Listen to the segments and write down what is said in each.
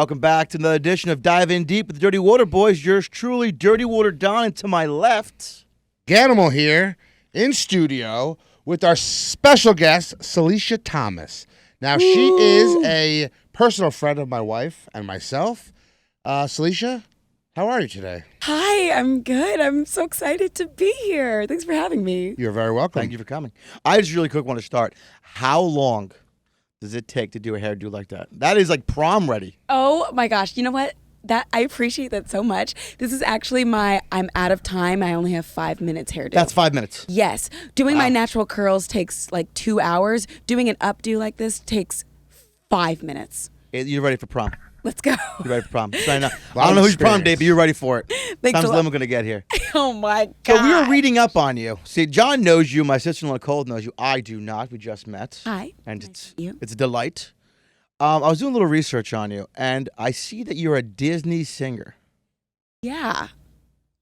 welcome back to another edition of Dive In Deep with the Dirty Water Boys. Yours truly, Dirty Water Don, and to my left, Ganimal here in studio with our special guest, Salisha Thomas. Now, she is a personal friend of my wife and myself. Salisha, how are you today? Hi, I'm good. I'm so excited to be here. Thanks for having me. You're very welcome. thank you for coming. I just really quick want to start. How long does it take to do a hairdo like that? That is like prom ready. Oh my gosh, you know what? I appreciate that so much. This is actually I'm out of time. I only have 5 minutes hairdo. That's 5 minutes. Yes. Doing my natural curls takes like 2 hours. Doing an updo like this takes 5 minutes. You're ready for prom. Let's go. You're ready for prom. So I don't know who's prom date, but you're ready for it. Thanks Time's a lot. limit going to get here. Oh my God. So we were reading up on you. See, John knows you. My sister-in-law Nicole knows you. I do not. We just met. Hi. And Nice to meet you. it's a delight. I was doing a little research on you, and I see that you're a Disney singer. Yeah.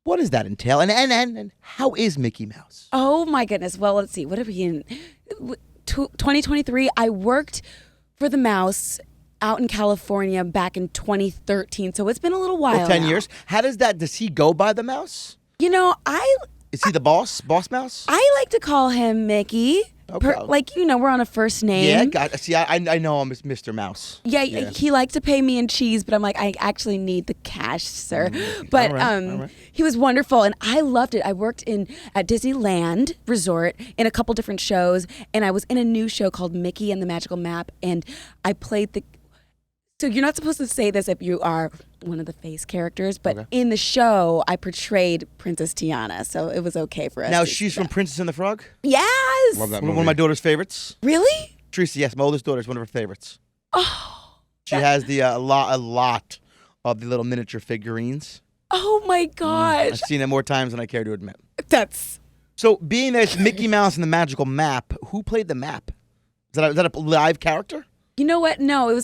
What does that entail? And how is Mickey Mouse? Oh my goodness. Well, let's see. What are we in? 2023, I worked for the Mouse out in California back in 2013. So it's been a little while. Well, 10 now. years. Does he go by the mouse? You know, Is he the boss mouse? I like to call him Mickey. Okay. We're on a first name. Yeah, I know him as Mr. Mouse. Yeah, he likes to pay me in cheese, but I'm like, I actually need the cash, sir. But all right. he was wonderful, and I loved it. I worked at Disneyland Resort in a couple different shows, and I was in a new show called Mickey and the Magical Map, and I played the... So you're not supposed to say this if you are one of the face characters, but in the show, I portrayed Princess Tiana, so it was okay for us. Now, to she's do from that. Princess and the Frog? Yes! Love that One movie. of my daughter's favorites. Really? Teresa, yes, my oldest daughter is one of her favorites. Oh. She has a lot of the little miniature figurines. Oh my I've gosh. seen it more times than I care to admit. That's... So, being that it's Mickey Mouse and the Magical Map, who played the map? Is that a live character? You know what? No, it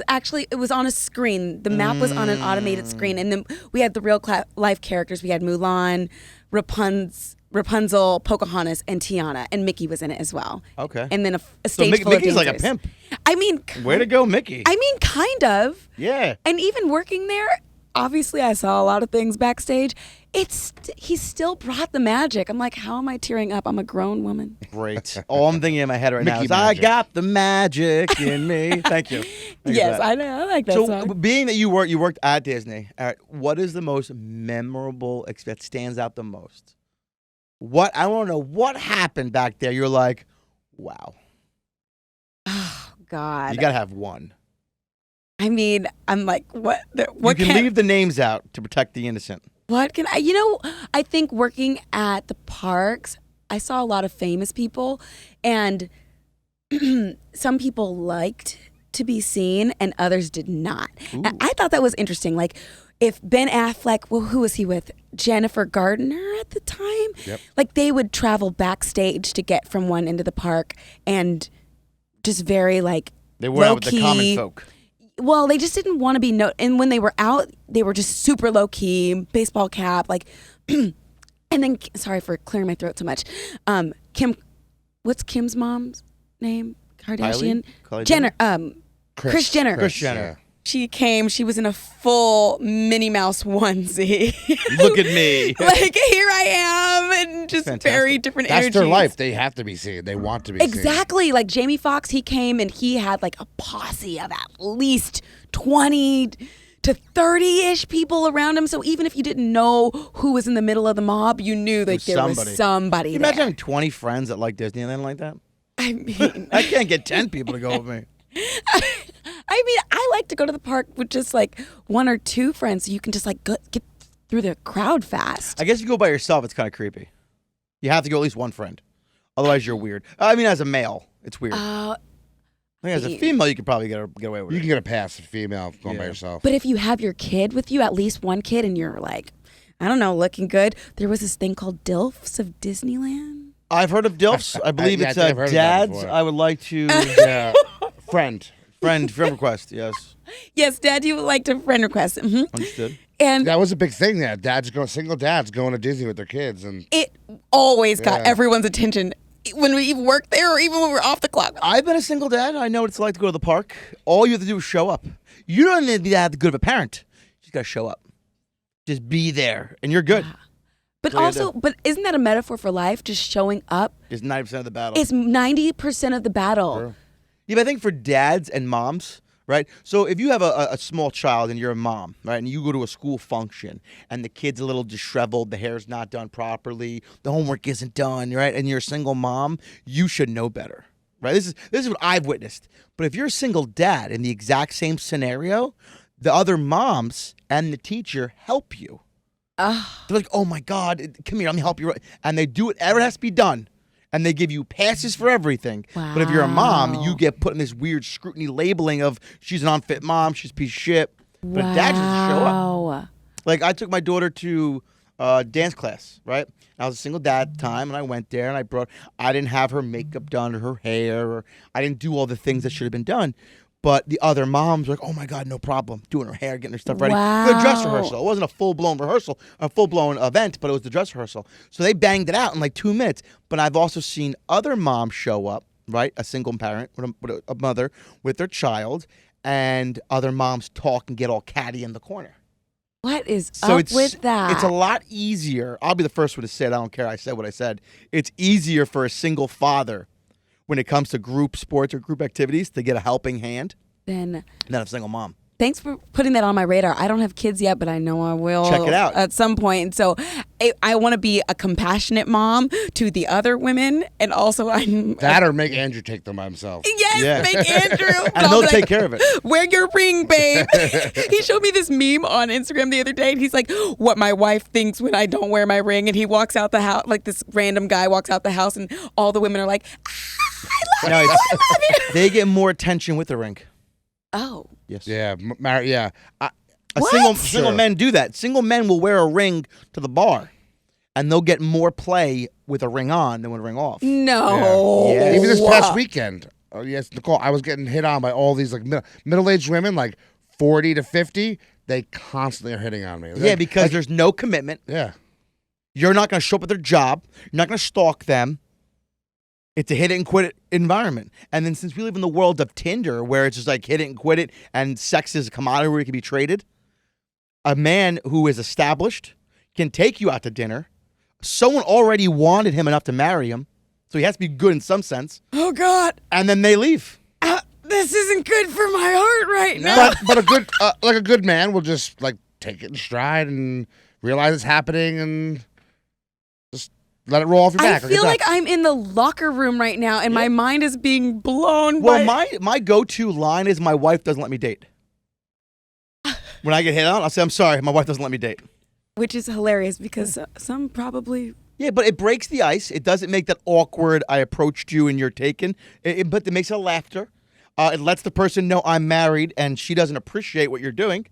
was on a screen. The map was on an automated screen. And then we had the real life characters. We had Mulan, Rapunzel, Pocahontas, and Tiana. And Mickey was in it as well. Okay. And then a So stage full Mickey's of like a dancers. pimp. I mean... Way to go, Mickey. I mean, kind of. Yeah. And even working there, obviously I saw a lot of things backstage. He still brought the magic. I'm like, how am I tearing up? I'm a grown woman. Great. All I'm thinking in my head right now Mickey is, I magic. got the magic in me. Thank you. Thank you for Yes, that. I know. I like that So, song. being that you worked at Disney, all right, what is the most memorable that stands out the most? I want to know what happened back there. You're like, wow. Oh, God. You got to have one. I mean, I'm like, what? You can leave the names out to protect the innocent. What can I, I think working at the parks, I saw a lot of famous people, and some people liked to be seen and others did not. And I thought that was interesting. Like, if Ben Affleck, well, who was he with? Jennifer Gardner at the time? Yep. Like, they would travel backstage to get from one end of the park and just very, like, They were out with the common low-key. folk. Well, they just didn't want to be and when they were out, they were just super low key, baseball cap, like, and then sorry for clearing my throat so much. What's Kim's mom's name? Kardashian, Kylie Jenner, Kris Jenner. Kris Jenner. She came. She was in a full Minnie Mouse onesie. Look at me. Like, here I am, and just Fantastic. very different That's energies. their life. They have to be seen. They want to be seen. Exactly. Like Jamie Foxx, he came and he had like a posse of at least 20 to 30-ish people around him. So even if you didn't know who was in the middle of the mob, you knew that there was somebody Can you there. imagine having 20 friends that like Disneyland like that? I mean, I can't get 10 people to go with me. I like to go to the park with just like one or two friends so you can just like get through the crowd fast. I guess if you go by yourself, it's kind of creepy. You have to go at least one friend. Otherwise, you're weird. I mean, as a male, it's weird. I think as a female, you could probably get away with You it. can get a pass if female going by yourself. But if you have your kid with you, at least one kid, and you're like, I don't know, looking good. There was this thing called DILFS of Disneyland. I've heard of DILFs. I believe Yeah, it's I've heard of that dads. before. I would like to Yeah. Friend. friend request. Yes, Yes, Dad, you would like to friend request. understood. And That was a big thing there. Single dads going to Disney with their kids. And it always got Yeah. everyone's attention when we worked there or even when we were off the clock. I've been a single dad. I know what it's like to go to the park. All you have to do is show up. You don't need to be that good of a parent. You just gotta show up. Just be there, and you're good. But That's all you also, but isn't that a metaphor for life? Just showing up. It's 90% of the battle. It's 90% of the battle. True. Yeah, but I think for dads and moms, right? So if you have a small child and you're a mom, right, and you go to a school function and the kid's a little disheveled, the hair's not done properly, the homework isn't done, right, and you're a single mom, you should know better, right? This is what I've witnessed. But if you're a single dad in the exact same scenario, the other moms and the teacher help you. They're like, oh my God, come here, let me help you. And they do whatever has to be done. And they give you passes for everything. Wow. But if you're a mom, you get put in this weird scrutiny labeling of she's an unfit mom, she's a piece of shit. But a dad just show up. Like I took my daughter to dance class, right? I was a single dad at the time, and I went there, and I didn't have her makeup done or her hair, or I didn't do all the things that should have been done. But the other moms were like, oh my God, no problem. Doing her hair, getting her stuff ready. Wow. For the dress rehearsal. It wasn't a full-blown rehearsal, a full-blown event, but it was the dress rehearsal. So they banged it out in like 2 minutes. But I've also seen other moms show up, right? A single parent with a mother with their child, and other moms talk and get all catty in the corner. What is So up with that? It's a lot easier. I'll be the first one to say it. I don't care. I said what I said. It's easier for a single father when it comes to group sports or group activities to get a helping hand Then than a single mom. thanks for putting that on my radar. I don't have kids yet, but I know I will. Check it out. At some point. So I want to be a compassionate mom to the other women, and also I'm That or make Andrew take them by himself. Yes, Yeah. make Andrew. And they'll take care of it. Wear your ring, babe. He showed me this meme on Instagram the other day, and he's like, what my wife thinks when I don't wear my ring. And he walks out the house, like this random guy walks out the house, and all the women are like, I love you. They get more attention with the ring. Oh. Yes. Yeah, yeah. Single Sure. men do that. Single men will wear a ring to the bar, and they'll get more play with a ring on than with a ring off. No. Yeah. Even this past weekend, yes, Nicole, I was getting hit on by all these like middle-aged women, like 40 to 50. They constantly are hitting on me. Yeah, because there's no commitment. Yeah. You're not going to show up at their job. You're not going to stalk them. It's a hit it and quit it environment. And then since we live in the world of Tinder, where it's just like hit it and quit it, and sex is a commodity where it can be traded, a man who is established can take you out to dinner. Someone already wanted him enough to marry him, so he has to be good in some sense. Oh, God. And then they leave. This isn't good for my heart right now. But a good man will just like take it in stride and realize it's happening and just let it roll off your I back. feel like I'm in the locker room right now, and my mind is being blown. Well, by... my go-to line is my wife doesn't let me date. When I get hit on, I'll say, I'm sorry, my wife doesn't let me date. Which is hilarious because some probably... Yeah, but it breaks the ice. It doesn't make that awkward, I approached you and you're taken. But it makes a laughter. It lets the person know I'm married and she doesn't appreciate what you're doing.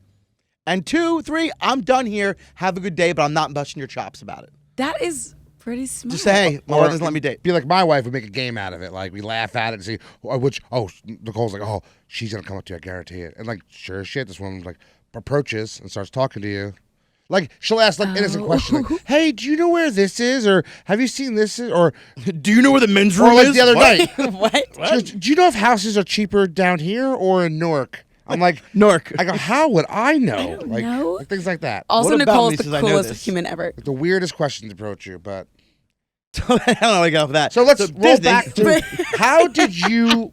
And 2, 3, I'm done here. Have a good day, but I'm not busting your chops about it. That is pretty smart. Just say, hey, my wife doesn't let me date. Be like my wife would make a game out of it. Like we laugh at it and see Nicole's like, oh, she's gonna come up to you, I guarantee it. And like, sure as shit, this woman like approaches and starts talking to you. Like she'll ask like innocent questions, like, "Hey, do you know where this is? Or have you seen this? Or Do you know where the men's room or like is? the other night, What? she goes, do you know if houses are cheaper down here or in Newark?" I'm like, Newark. I go, how would I know? don't Like, know. like things like that. Also, What about Nicole's me the since I know coolest this? human ever. Like the weirdest question to approach you, but I don't know what I got for that. so let's roll Disney. back to how did you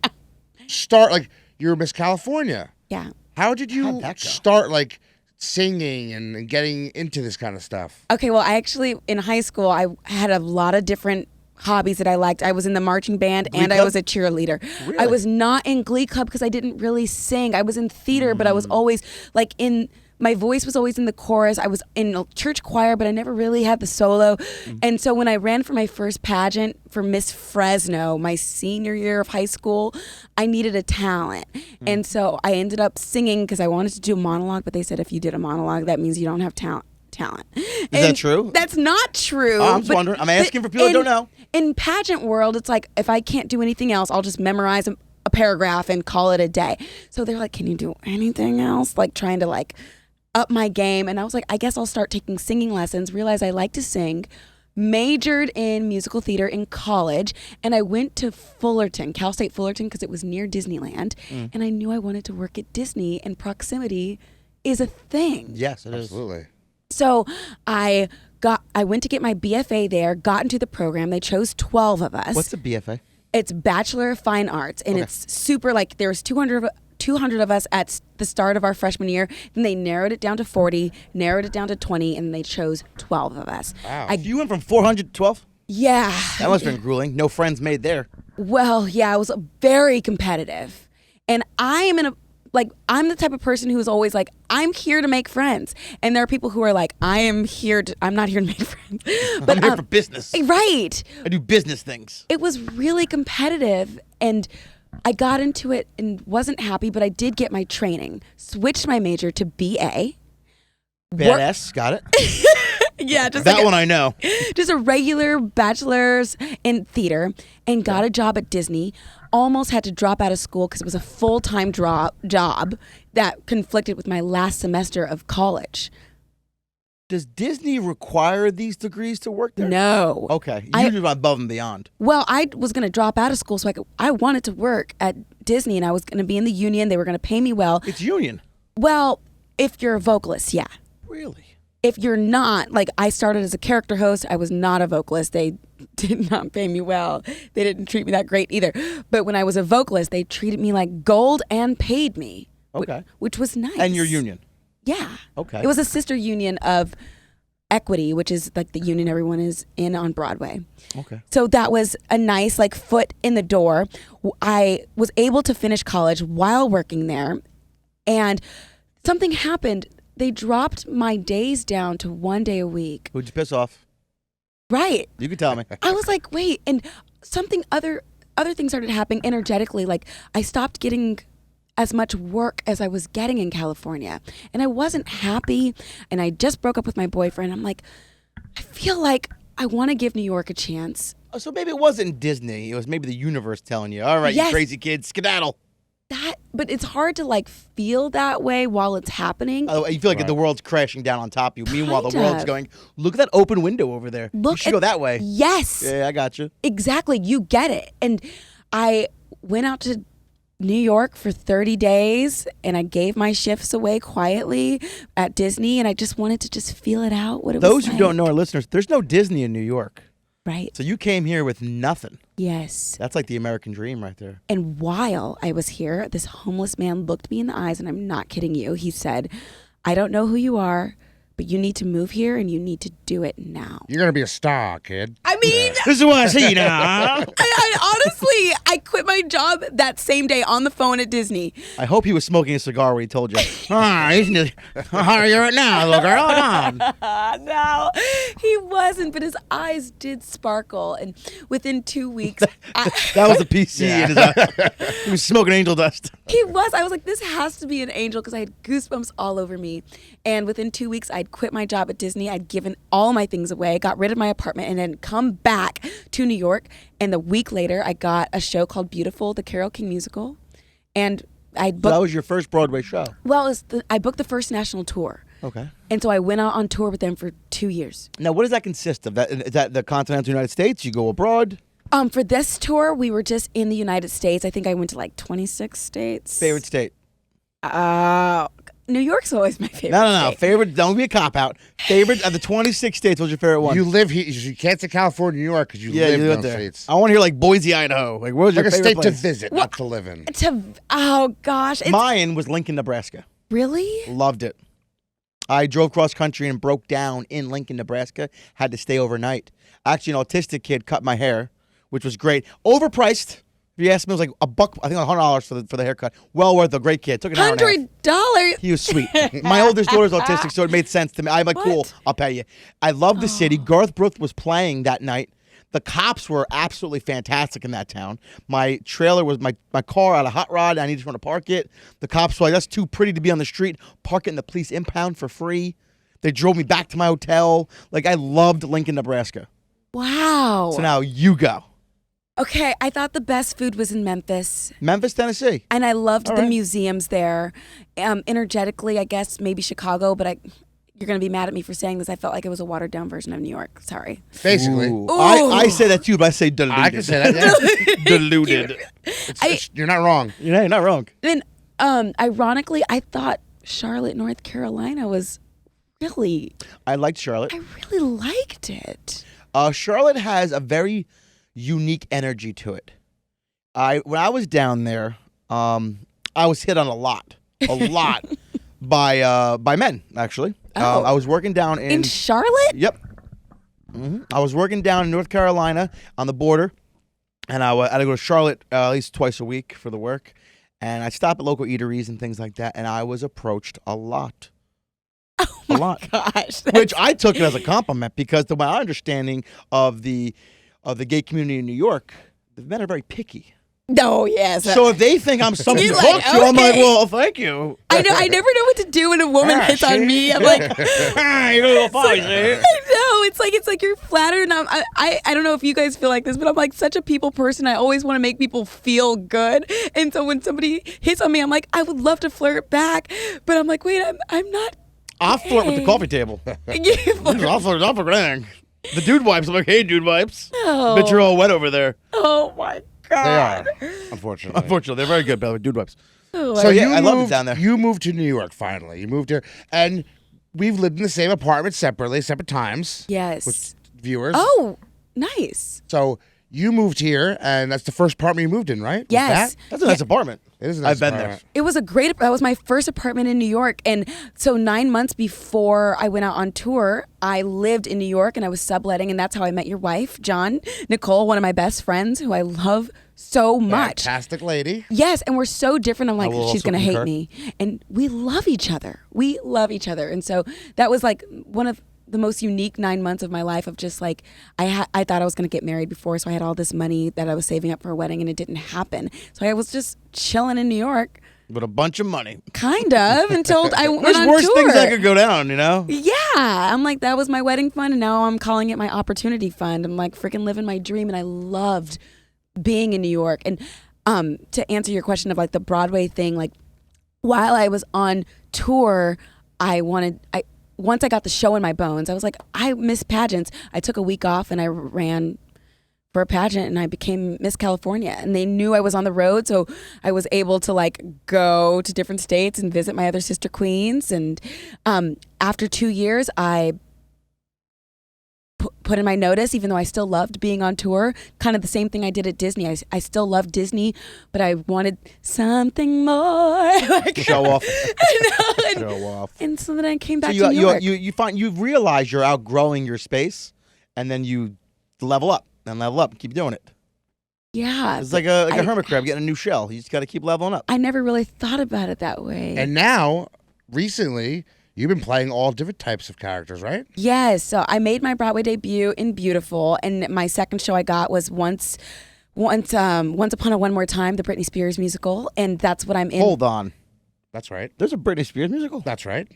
start? Like you're Miss California. Yeah. How did you How'd that go? start like singing and getting into this kind of stuff? Okay, well, I actually, in high school, I had a lot of different hobbies that I liked. I was in the marching band and I Club? was a cheerleader. Really? I was not in Glee Club because I didn't really sing. I was in theater, but I was always like my voice was always in the chorus. I was in a church choir, but I never really had the solo. And so when I ran for my first pageant for Miss Fresno, my senior year of high school, I needed a talent. And so I ended up singing because I wanted to do a monologue, but they said if you did a monologue, that means you don't have talent. Is that true? That's not true. Oh, I'm just wondering. I'm asking for people that don't know. In pageant world, it's like if I can't do anything else, I'll just memorize a paragraph and call it a day. So they're like, can you do anything else? Like trying to like up my game. And I was like, I guess I'll start taking singing lessons, realize I like to sing. majored in musical theater in college, and I went to Fullerton, Cal State Fullerton, because it was near Disneyland, and I knew I wanted to work at Disney, and proximity is a thing. Yes, it is. Absolutely. So I went to get my BFA there, got into the program. They chose 12 of us. What's the BFA? It's Bachelor of Fine Arts, and it's super, like, there was 200 of us at the start of our freshman year. Then they narrowed it down to 40, narrowed it down to 20, and they chose 12 of us. Wow. You went from 400 to 12? Yeah. That must have been grueling. No friends made there. Well, yeah, it was very competitive. And I'm the type of person who's always like, I'm here to make friends. And there are people who are like, I'm not here to make friends. But I'm here for business. Right. I do business things. It was really competitive, and I got into it and wasn't happy, but I did get my training, switched my major to BA. Badass. Got it. Yeah, just That like one I know. just a regular bachelor's in theater, and got a job at Disney. Almost had to drop out of school because it was a full-time job that conflicted with my last semester of college. Does Disney require these degrees to work there? No. Okay. You do above and beyond. Well, I was going to drop out of school, so I wanted to work at Disney, and I was going to be in the union. They were going to pay me well. It's union. Well, if you're a vocalist, yeah. Really? If you're not, like, I started as a character host. I was not a vocalist. They did not pay me well. They didn't treat me that great either. But when I was a vocalist, they treated me like gold and paid me. Okay. Which was nice. And your union? Yeah. Okay. It was a sister union of Equity, which is like the union everyone is in on Broadway. Okay. So that was a nice, like, foot in the door. I was able to finish college while working there, and something happened. They dropped my days down to 1 day a week. Who'd you piss off? Right. You can tell me. I was like, wait, and other things started happening energetically. Like, I stopped getting as much work as I was getting in California, and I wasn't happy, and I just broke up with my boyfriend. I'm like, I feel like I want to give New York a chance. So maybe it wasn't Disney. It was maybe the universe telling you, all right, Yes. you crazy kids, skedaddle. But it's hard to, like, feel that way while it's happening. Oh, you feel like Right. the world's crashing down on top of you. Meanwhile, the Kind world's of. going, look at that open window over there. You should go that way. Yes. Yeah, I got you. Exactly. You get it. And I went out to New York for 30 days, and I gave my shifts away quietly at Disney, and I just wanted to just feel it out, what it was Those who like. don't know, our listeners, there's no Disney in New York. Right. So you came here with nothing. Yes. That's like the American dream right there. And while I was here, this homeless man looked me in the eyes, and I'm not kidding you. He said, I don't know who you are, but you need to move here, and you need to do it now. You're going to be a star, kid. I mean, This is what I see now. I honestly, I quit my job that same day on the phone at Disney. I hope he was smoking a cigar when he told you. How are you right now, little girl? Come on. No, he wasn't, but his eyes did sparkle. And within 2 weeks, That was the PC in his eye. He was smoking angel dust. he was. I was like, this has to be an angel, because I had goosebumps all over me. And within 2 weeks, I'd quit my job at Disney. I'd given all my things away, got rid of my apartment, and then come back to New York. And the week later, I got a show called Beautiful, the Carole King musical. And I So booked, that was your first Broadway show. I booked the first national tour. Okay. And so I went out on tour with them for 2 years. Now, what does that consist of? Is that the continental United States? You go abroad? For this tour, we were just in the United States. I think I went to like 26 states. Favorite state? New York's always my favorite. No. state. Favorite, don't be a cop-out. Favorite of the 26 states, what's your favorite one? You live here. You can't say California, New York, because you live in those there. states. I want to hear like Boise, Idaho. Like, what was Like your a favorite state to place? visit, not to live in. Oh gosh, it's, Mine was Lincoln, Nebraska. really? Loved it. I drove cross country and broke down in Lincoln, Nebraska. Had to stay overnight. Actually, an autistic kid cut my hair, which was great. Overpriced. If you ask me, it was like $100, I think $100 for the haircut. Well worth a great kid. Took an hour and a half. $100. He was sweet. My oldest daughter's autistic, so it made sense to me. I'm like, cool, What? I'll pay you. I love the city. Garth Brooks was playing that night. The cops were absolutely fantastic in that town. My trailer was my car had a hot rod. I needed to park it. The cops were like, that's too pretty to be on the street. Park it in the police impound for free. They drove me back to my hotel. Like, I loved Lincoln, Nebraska. Wow. So now you go. Okay, I thought the best food was in Memphis. Memphis, Tennessee. And I loved All the right. museums there. Energetically, I guess maybe Chicago, but you're going to be mad at me for saying this. I felt like it was a watered down version of New York. Sorry. Basically. Ooh. I say that too, but I say diluted. I can say that. Yeah. Diluted. You're not wrong. You're not wrong. And ironically, I thought Charlotte, North Carolina was really... I liked Charlotte. I really liked it. Charlotte has a very unique energy to it. When I was down there, I was hit on a lot by men, actually. Oh. I was working down In Charlotte? Yep. I was working down in North Carolina on the border, and I had to go to Charlotte at least twice a week for the work. And I stopped at local eateries and things like that, and I was approached a lot. Oh my gosh. Which I took it as a compliment because to my understanding of the gay community in New York, the men are very picky. No, yes. So if they think I'm something to You're talk like, to, I'm like, okay. well, thank you. I know. I never know what to do when a woman hits on me. I'm like, You're a little funny, I know. It's like you're flattered, and I don't know if you guys feel like this, but I'm like such a people person. I always want to make people feel good, and so when somebody hits on me, I'm like, I would love to flirt back, but I'm like, wait, I'm not. I'll flirt with the coffee table. I'll flirt for grand. The dude wipes. I'm like, hey, dude wipes. Oh. Bet you're all wet over there. Oh my They god. are, unfortunately. Unfortunately, they're very good, by the way, dude wipes. Oh, So yeah, you I moved, loved it down there. You moved to New York finally. You moved here, and we've lived in the same apartment separately, separate times. yes. With viewers. Oh, nice. So you moved here, and that's the first apartment you moved in, right? Was Yes. that? That's a nice apartment. It is a nice I've been apartment. It was that was my first apartment in New York. And so 9 months before I went out on tour, I lived in New York and I was subletting. And that's how I met your wife, John, Nicole, one of my best friends who I love so much. Fantastic lady. Yes, and we're so different. I'm like, will she's also going to hate concur. me. And we love each other. We love each other. And so that was like one of the most unique 9 months of my life of just like, I thought I was going to get married before. So I had all this money that I was saving up for a wedding and it didn't happen. So I was just chilling in New York, With a bunch of money. kind of, until I went There's on worse tour. things that could go down, you know? Yeah, I'm like, that was my wedding fund, and now I'm calling it my opportunity fund. I'm like freaking living my dream, and I loved being in New York. And to answer your question of like the Broadway thing, like while I was on tour, once I got the show in my bones, I was like, I miss pageants. I took a week off and I ran for a pageant and I became Miss California, and they knew I was on the road, so I was able to like go to different states and visit my other sister queens. And after 2 years, I put in my notice, even though I still loved being on tour. Kind of the same thing I did at Disney. I still loved Disney, but I wanted something more. Show off. I know, Show off. and so then I came So back to New York. you realize you're outgrowing your space, and then you level up and level up and keep doing it. Yeah. It's like a hermit crab getting a new shell. You just got to keep leveling up. I never really thought about it that way. And now, recently, you've been playing all different types of characters, right? Yes. So I made my Broadway debut in Beautiful, and my second show I got was Once Upon a One More Time, the Britney Spears musical, and that's what I'm in. Hold on. That's right. There's a Britney Spears musical? That's right.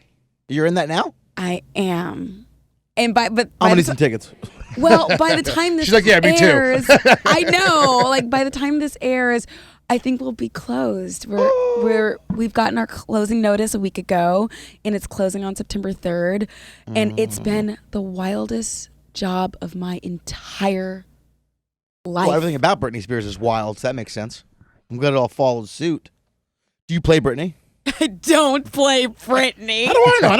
You're in that now? I am. And by I'm gonna need some tickets. well, by the time this She's like, yeah, me too. airs, I know. Like by the time this airs, I think we'll be closed. We've gotten our closing notice a week ago, and it's closing on September 3rd. And it's been the wildest job of my entire life. Well, everything about Britney Spears is wild, so that makes sense. I'm glad it all follows suit. Do you play Britney? I don't play Britney. How do I know? I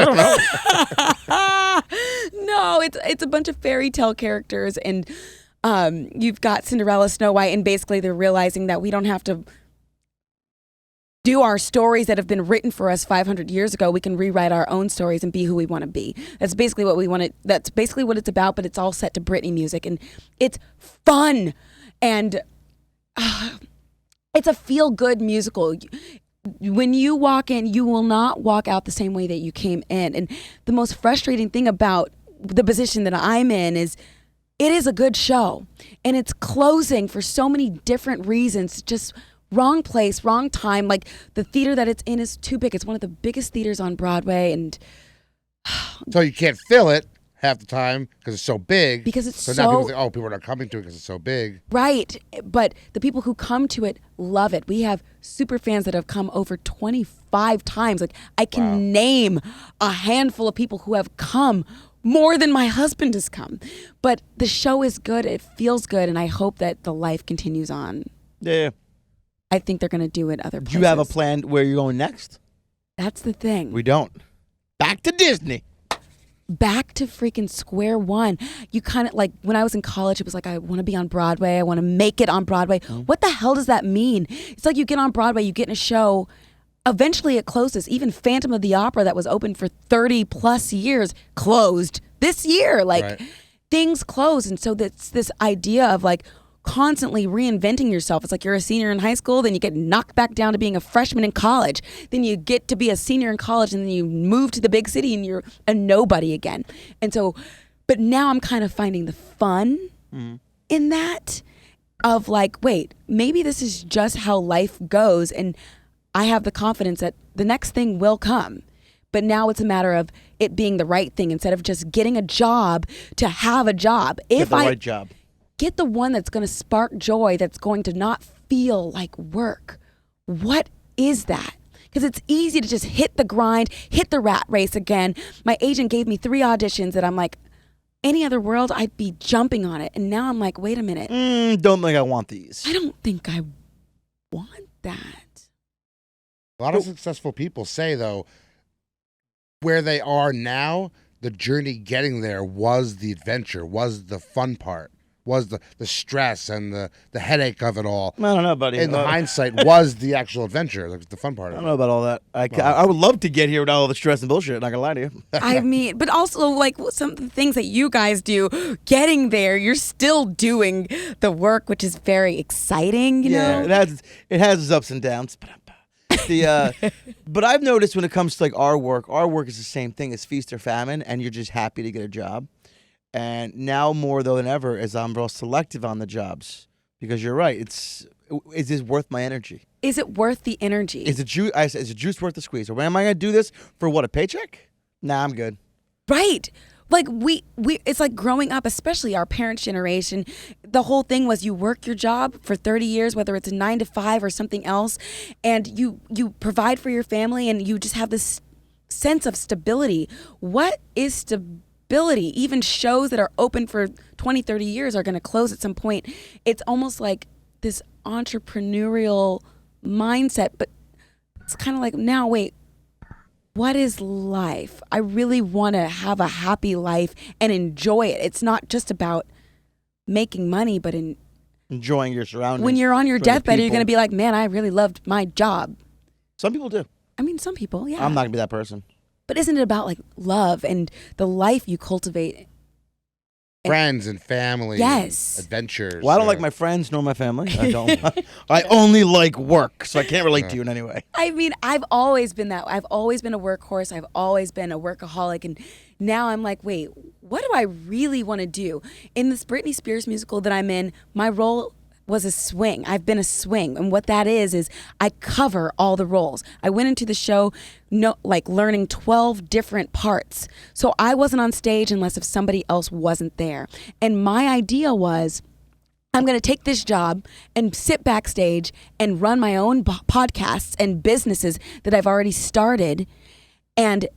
don't know. No, it's a bunch of fairy tale characters, and you've got Cinderella, Snow White, and basically they're realizing that we don't have to do our stories that have been written for us 500 years ago. We can rewrite our own stories and be who we want to be. That's basically what we want to. That's basically what it's about. But it's all set to Britney music, and it's fun, and it's a feel-good musical. When you walk in, you will not walk out the same way that you came in. And the most frustrating thing about the position that I'm in is it is a good show, and it's closing for so many different reasons. Just wrong place, wrong time. Like the theater that it's in is too big. It's one of the biggest theaters on Broadway, and So you can't fill it, half the time because it's so big. Because it's so now people so- think, oh, people are not coming to it because it's so big. Right. But the people who come to it love it. We have super fans that have come over 25 times. Like, I can name a handful of people who have come more than my husband has come. But the show is good. It feels good. And I hope that the life continues on. Yeah. I think they're going to do it other places. Do you have a plan where you're going next? That's the thing. We don't. Back to Disney. Back to freaking square one. You kind of like when I was in college, it was like, I want to be on Broadway. I want to make it on Broadway. What the hell does that mean? It's like you get on Broadway, you get in a show. Eventually it closes. Even Phantom of the Opera that was open for 30 plus years closed this year. Like things close. And so that's this idea of like constantly reinventing yourself. It's like you're a senior in high school, then you get knocked back down to being a freshman in college. Then you get to be a senior in college, and then you move to the big city and you're a nobody again. And so, but now I'm kind of finding the fun in that of like, wait, maybe this is just how life goes. And I have the confidence that the next thing will come. But now it's a matter of it being the right thing instead of just getting a job to have a job. Get the right job. Get the one that's going to spark joy, that's going to not feel like work. What is that? Because it's easy to just hit the grind, hit the rat race again. My agent gave me 3 auditions that I'm like, any other world, I'd be jumping on it. And now I'm like, wait a minute. Don't think I want these. I don't think I want that. A lot of successful people say, though, where they are now, the journey getting there was the adventure, was the fun part. Was the stress and the headache of it all. I don't know, buddy. In the hindsight, was the actual adventure, like the fun part I of don't it. know about all that. I would love to get here without all the stress and bullshit. Not gonna lie to you. I mean, but also like some of the things that you guys do, getting there, you're still doing the work, which is very exciting, you know? It has its ups and downs. But I've noticed when it comes to like our work is the same thing. It's feast or famine, and you're just happy to get a job. And now more though than ever is I'm real selective on the jobs because you're right. Is this worth my energy? Is it worth the energy? Is the juice worth the squeeze? Or am I going to do this for what, a paycheck? Nah, I'm good. Right. Like we it's like growing up, especially our parents' generation, the whole thing was you work your job for 30 years, whether it's a 9 to 5 or something else, and you provide for your family and you just have this sense of stability. What is stability? Even shows that are open for 20, 30 years are going to close at some point. It's almost like this entrepreneurial mindset, but it's kind of like, now wait, what is life? I really want to have a happy life and enjoy it. It's not just about making money, but enjoying your surroundings. When you're on your for the deathbed, you're people. going to be like, man, I really loved my job. Some people do. I mean, some people, yeah. I'm not going to be that person. But isn't it about like love and the life you cultivate? Friends and family. Yes. Adventures. Well, I don't like my friends nor my family. I don't. I only like work, so I can't relate to you in any way. I mean, I've always been that. I've always been a workhorse. I've always been a workaholic. And now I'm like, wait, what do I really want to do? In this Britney Spears musical that I'm in, my role was a swing. I've been a swing. And what that is I cover all the roles. I went into the show learning 12 different parts. So I wasn't on stage unless if somebody else wasn't there. And my idea was, I'm going to take this job and sit backstage and run my own podcasts and businesses that I've already started. And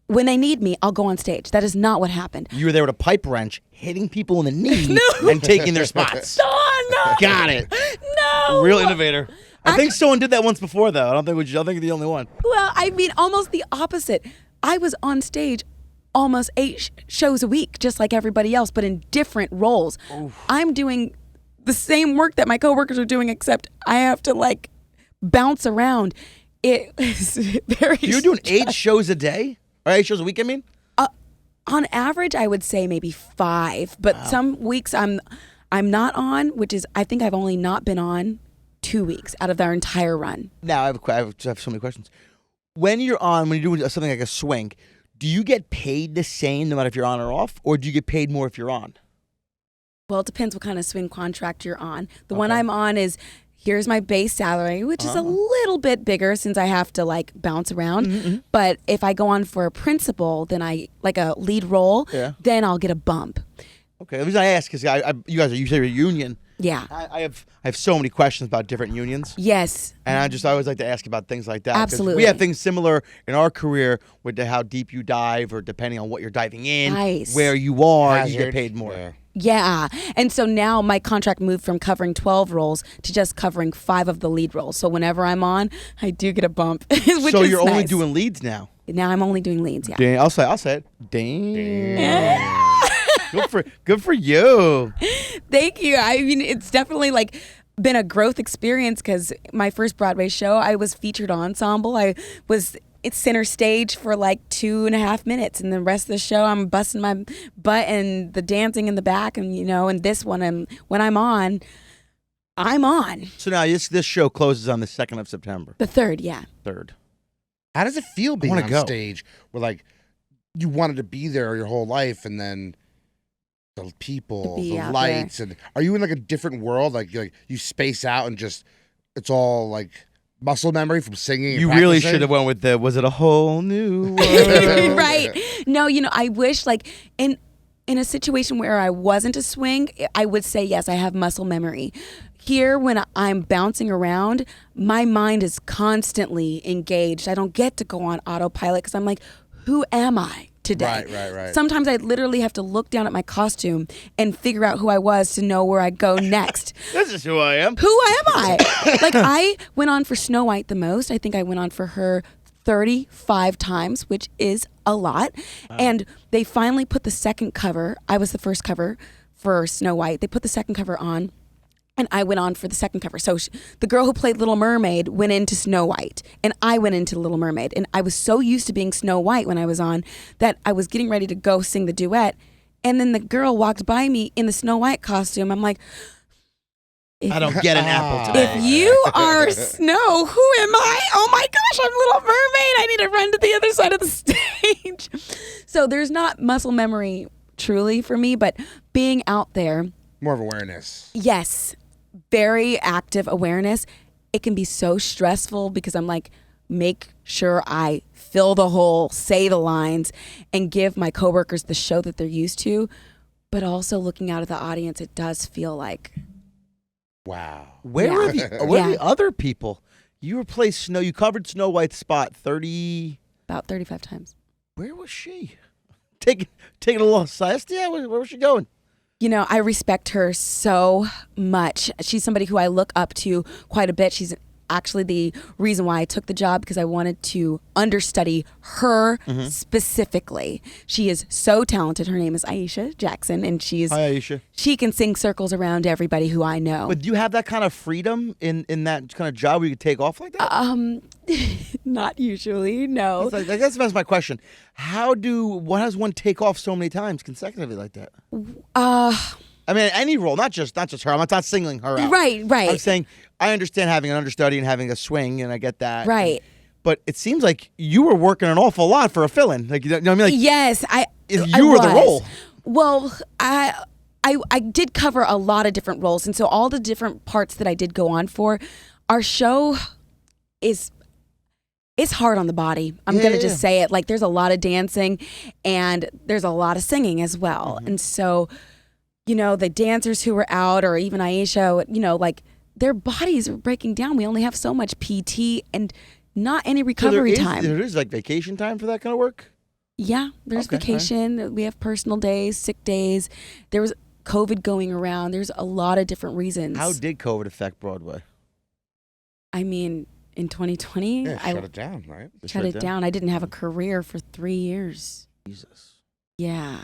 when they need me, I'll go on stage. That is not what happened. You were there with a pipe wrench, hitting people in the knee and taking their spots. No. Got it. No. Real innovator. I think someone did that once before, though. I don't think you're the only one. Well, I mean, almost the opposite. I was on stage almost 8 shows a week, just like everybody else, but in different roles. Oof. I'm doing the same work that my coworkers are doing, except I have to like bounce around. It is very. You're doing 8 shows a day, or 8 shows a week? I mean, on average, I would say maybe 5, but some weeks I'm not on, which is I think I've only not been on 2 weeks out of our entire run. Now I have so many questions. When you're doing something like a swing, do you get paid the same no matter if you're on or off, or do you get paid more if you're on? Well, it depends what kind of swing contract you're on. The one I'm on is here's my base salary, which is a little bit bigger since I have to like bounce around. But if I go on for a principal, then I like a lead role, then I'll get a bump. Okay, the reason I ask is you guys are usually a union. Yeah. I have so many questions about different unions. Yes. And I always like to ask about things like that. 'Cause Absolutely. we have things similar in our career with how deep you dive, or depending on what you're diving in, Nice. where you are, you Hazard. get paid more. Yeah. Yeah. And so now my contract moved from covering 12 roles to just covering 5 of the lead roles. So whenever I'm on, I do get a bump. Which So is you're only nice. doing leads now. Now I'm only doing leads, yeah. Damn, I'll say it. Damn. Good for you. Thank you. I mean, it's definitely like been a growth experience because my first Broadway show, I was featured ensemble. It's center stage for like 2.5 minutes, and the rest of the show, I'm busting my butt and the dancing in the back, and and this one, when I'm on, I'm on. So now this show closes on the 2nd of September. The 3rd, yeah. 3rd. How does it feel being wanna on go. stage where like you wanted to be there your whole life, and then the people, To be the out lights, and are you in like a different world? Like you space out and just it's all like muscle memory from singing. And You really practicing? should have went with was it a whole new world? Right. No, I wish like in a situation where I wasn't a swing, I would say yes, I have muscle memory. Here, when I'm bouncing around, my mind is constantly engaged. I don't get to go on autopilot because I'm like, who am I today? Right. Sometimes I literally have to look down at my costume and figure out who I was to know where I go next. This is who I am. Who am I? Like, I went on for Snow White the most. I think I went on for her 35 times, which is a lot. And they finally put the second cover. I was the first cover for Snow White. They put the second cover on, and I went on for the second cover. So the girl who played Little Mermaid went into Snow White, and I went into Little Mermaid. And I was so used to being Snow White when I was on that I was getting ready to go sing the duet. And then the girl walked by me in the Snow White costume. I'm like, I don't get an apple today. if you are Snow, who am I? Oh my gosh, I'm Little Mermaid. I need to run to the other side of the stage. So there's not muscle memory truly for me, but being out there, More of awareness. yes, very active awareness. It can be so stressful because I'm like, make sure I fill the hole, say the lines, and give my coworkers the show that they're used to. But also looking out at the audience, it does feel like, Wow. Where Yeah. are Yeah. the other people? You replaced Snow. You covered Snow White's spot 30. about 35 times. Where was she? Taking a little siesta? Where was she going? I respect her so much. She's somebody who I look up to quite a bit. She's actually the reason why I took the job, because I wanted to understudy her specifically. She is so talented. Her name is Aisha Jackson, and Hi, Aisha. she can sing circles around everybody who I know. But do you have that kind of freedom in that kind of job where you could take off like that? Not usually, no. That's my question. Why does one take off so many times consecutively like that? I mean, any role, not just her. I'm not singling her out. Right. I'm saying I understand having an understudy and having a swing, and I get that. Right. But it seems like you were working an awful lot for a fill-in. Like, you know what I mean? Like, Yes, if I you were the was. role. Well, I did cover a lot of different roles, and so all the different parts that I did go on for, our show it's hard on the body. I'm gonna just say it. Like, there's a lot of dancing, and there's a lot of singing as well. And so, the dancers who were out, or even Aisha, like, their bodies are breaking down. We only have so much PT and not any recovery time. There is like vacation time for that kind of work? Yeah, there's Okay, vacation. We have personal days, sick days. There was COVID going around. There's a lot of different reasons. How did COVID affect Broadway? I mean, in 2020, Yeah, I shut it down, right? shut it down. I didn't have a career for 3 years. Jesus. Yeah.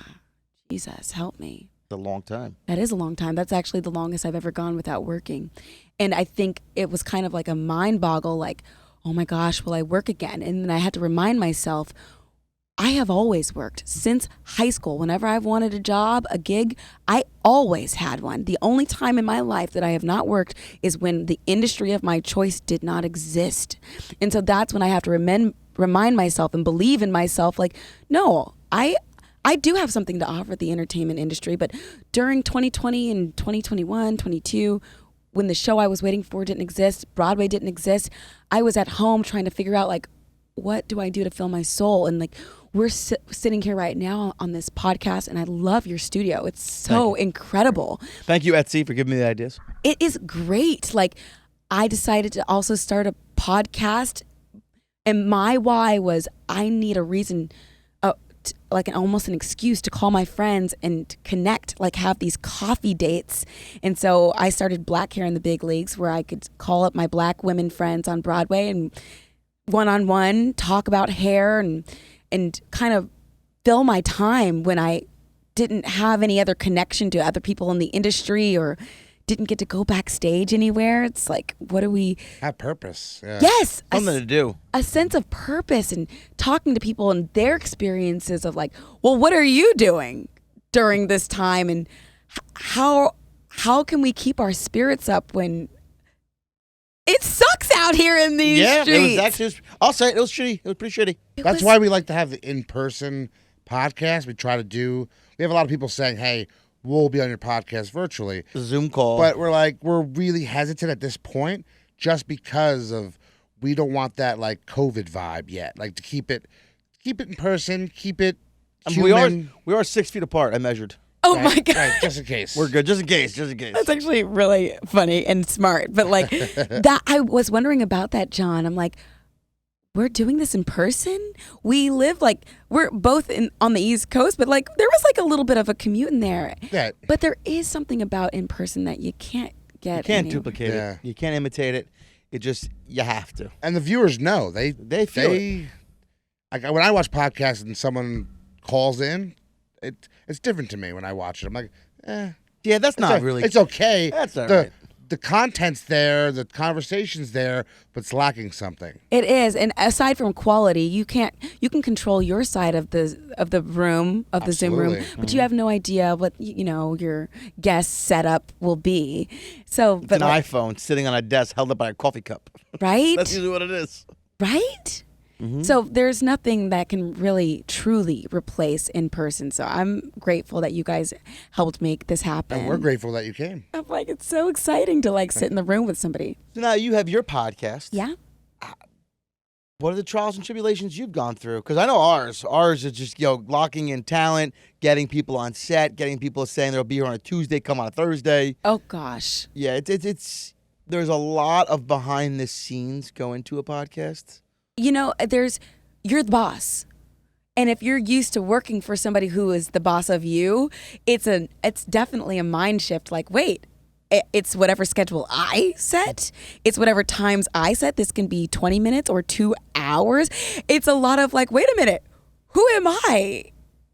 Jesus, help me. It's a long time. That is a long time. That's actually the longest I've ever gone without working. And I think it was kind of like a mind boggle, like, oh my gosh, will I work again? And then I had to remind myself, I have always worked since high school. Whenever I've wanted a job, a gig, I always had one. The only time in my life that I have not worked is when the industry of my choice did not exist. And so that's when I have to remind myself and believe in myself, like, no, I do have something to offer the entertainment industry. But during 2020 and 2021, 22, when the show I was waiting for didn't exist, Broadway didn't exist, I was at home trying to figure out like, what do I do to fill my soul? And like, we're sitting here right now on this podcast, and I love your studio. It's so incredible. Thank you, Etsy, for giving me the ideas. It is great. Like, I decided to also start a podcast, and my why was I need a reason, like almost an excuse to call my friends and connect, like have these coffee dates. And so I started Black Hair in the Big Leagues, where I could call up my Black women friends on Broadway and one-on-one talk about hair and kind of fill my time when I didn't have any other connection to other people in the industry or didn't get to go backstage anywhere. It's like, what do we have purpose? Yeah. Yes, Something to do. a sense of purpose and talking to people and their experiences of like, well, what are you doing during this time, and how can we keep our spirits up when it sucks out here in these streets? It was actually, I'll say it was shitty. It was pretty shitty. That's why we like to have the in-person podcast. We have a lot of people saying, hey, we'll be on your podcast virtually. Zoom call. But we're really hesitant at this point just because of we don't want that like COVID vibe yet. Like to keep it in person, keep it human. We are 6 feet apart. I measured. Oh Right, my God. right, just in case. We're good. Just in case. Just in case. That's actually really funny and smart. But like that, I was wondering about that, John. I'm like, we're doing this in person? We live like, we're both on the East Coast, but like there was like a little bit of a commute in there. Yeah. But there is something about in person that you can't get. You can't anywhere. duplicate Yeah. it. You can't imitate it. You have to. And the viewers know. They feel it. Like when I watch podcasts and someone calls in, it's different to me when I watch it. I'm like, Yeah, that's not really. It's okay. That's all right. The content's there, the conversation's there, but it's lacking something. It is, and aside from quality, you can control your side of the room, of the Zoom room, Absolutely. but you have no idea what your guest setup will be. So, It's but an like, iPhone sitting on a desk held up by a coffee cup. right, That's usually what it is. right. So there's nothing that can really truly replace in person. So I'm grateful that you guys helped make this happen. And we're grateful that you came. I'm like, it's so exciting to like sit in the room with somebody. So now you have your podcast. Yeah. What are the trials and tribulations you've gone through? Because I know ours. Ours is just locking in talent, getting people on set, getting people saying they'll be here on a Tuesday, come on a Thursday. Oh gosh. Yeah, it's there's a lot of behind the scenes going to a podcast. You're the boss. And if you're used to working for somebody who is the boss of you, it's definitely a mind shift. Like, wait, it's whatever schedule I set. It's whatever times I set. This can be 20 minutes or 2 hours. It's a lot of like, wait a minute, who am I?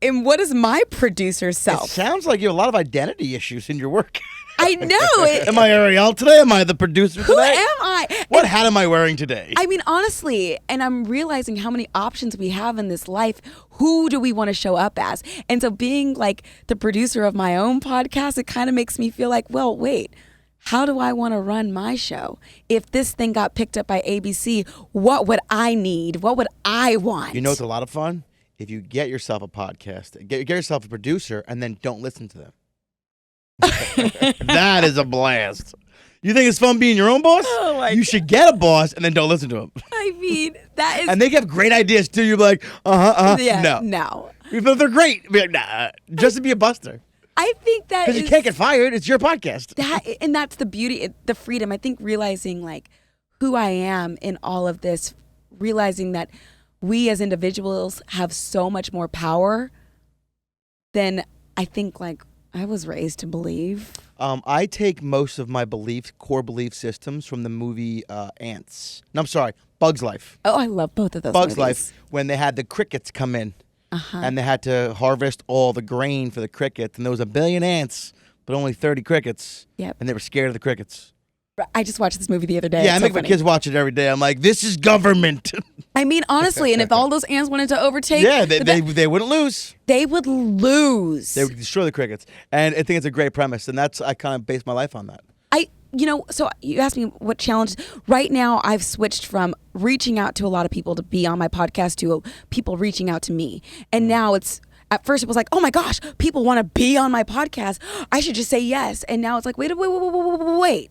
And what is my producer It self? sounds like you have a lot of identity issues in your work. I know. Am I Ariel today? Am I the producer Who today? am I? What hat am I wearing today? I mean, honestly, and I'm realizing how many options we have in this life. Who do we want to show up as? And so being like the producer of my own podcast, it kind of makes me feel like, well, wait, how do I want to run my show? If this thing got picked up by ABC, what would I need? What would I want? You know it's a lot of fun? If you get yourself a podcast, get yourself a producer, and then don't listen to them. That is a blast. You think it's fun being your own boss? Oh my You should get a boss and then don't listen to him. I mean, that is. And they have great ideas too. You're like, yeah, no. Even if they're great, be like, nah, just to be a buster. I think that Because you can't get fired. It's your podcast. and that's the beauty, the freedom. I think realizing like who I am in all of this, realizing that we as individuals have so much more power than I think like I was raised to believe. I take most of my core belief systems from the movie Ants. No, I'm sorry, Bug's Life. Oh, I love both of those Bug's movies. Life, when they had the crickets come in. And they had to harvest all the grain for the crickets. And there was 1 billion ants, but only 30 crickets. Yep. And they were scared of the crickets. I just watched this movie the other day. Yeah, I It's make so my funny. kids watch it every day. I'm like, this is government. I mean, honestly, and if all those ants wanted to overtake, Yeah, they wouldn't lose. they would lose. They would destroy the crickets. And I think it's a great premise. And I kind of base my life on that. So you asked me what challenge. Right now, I've switched from reaching out to a lot of people to be on my podcast to people reaching out to me. And now at first it was like, oh my gosh, people want to be on my podcast. I should just say yes. And now it's like, wait.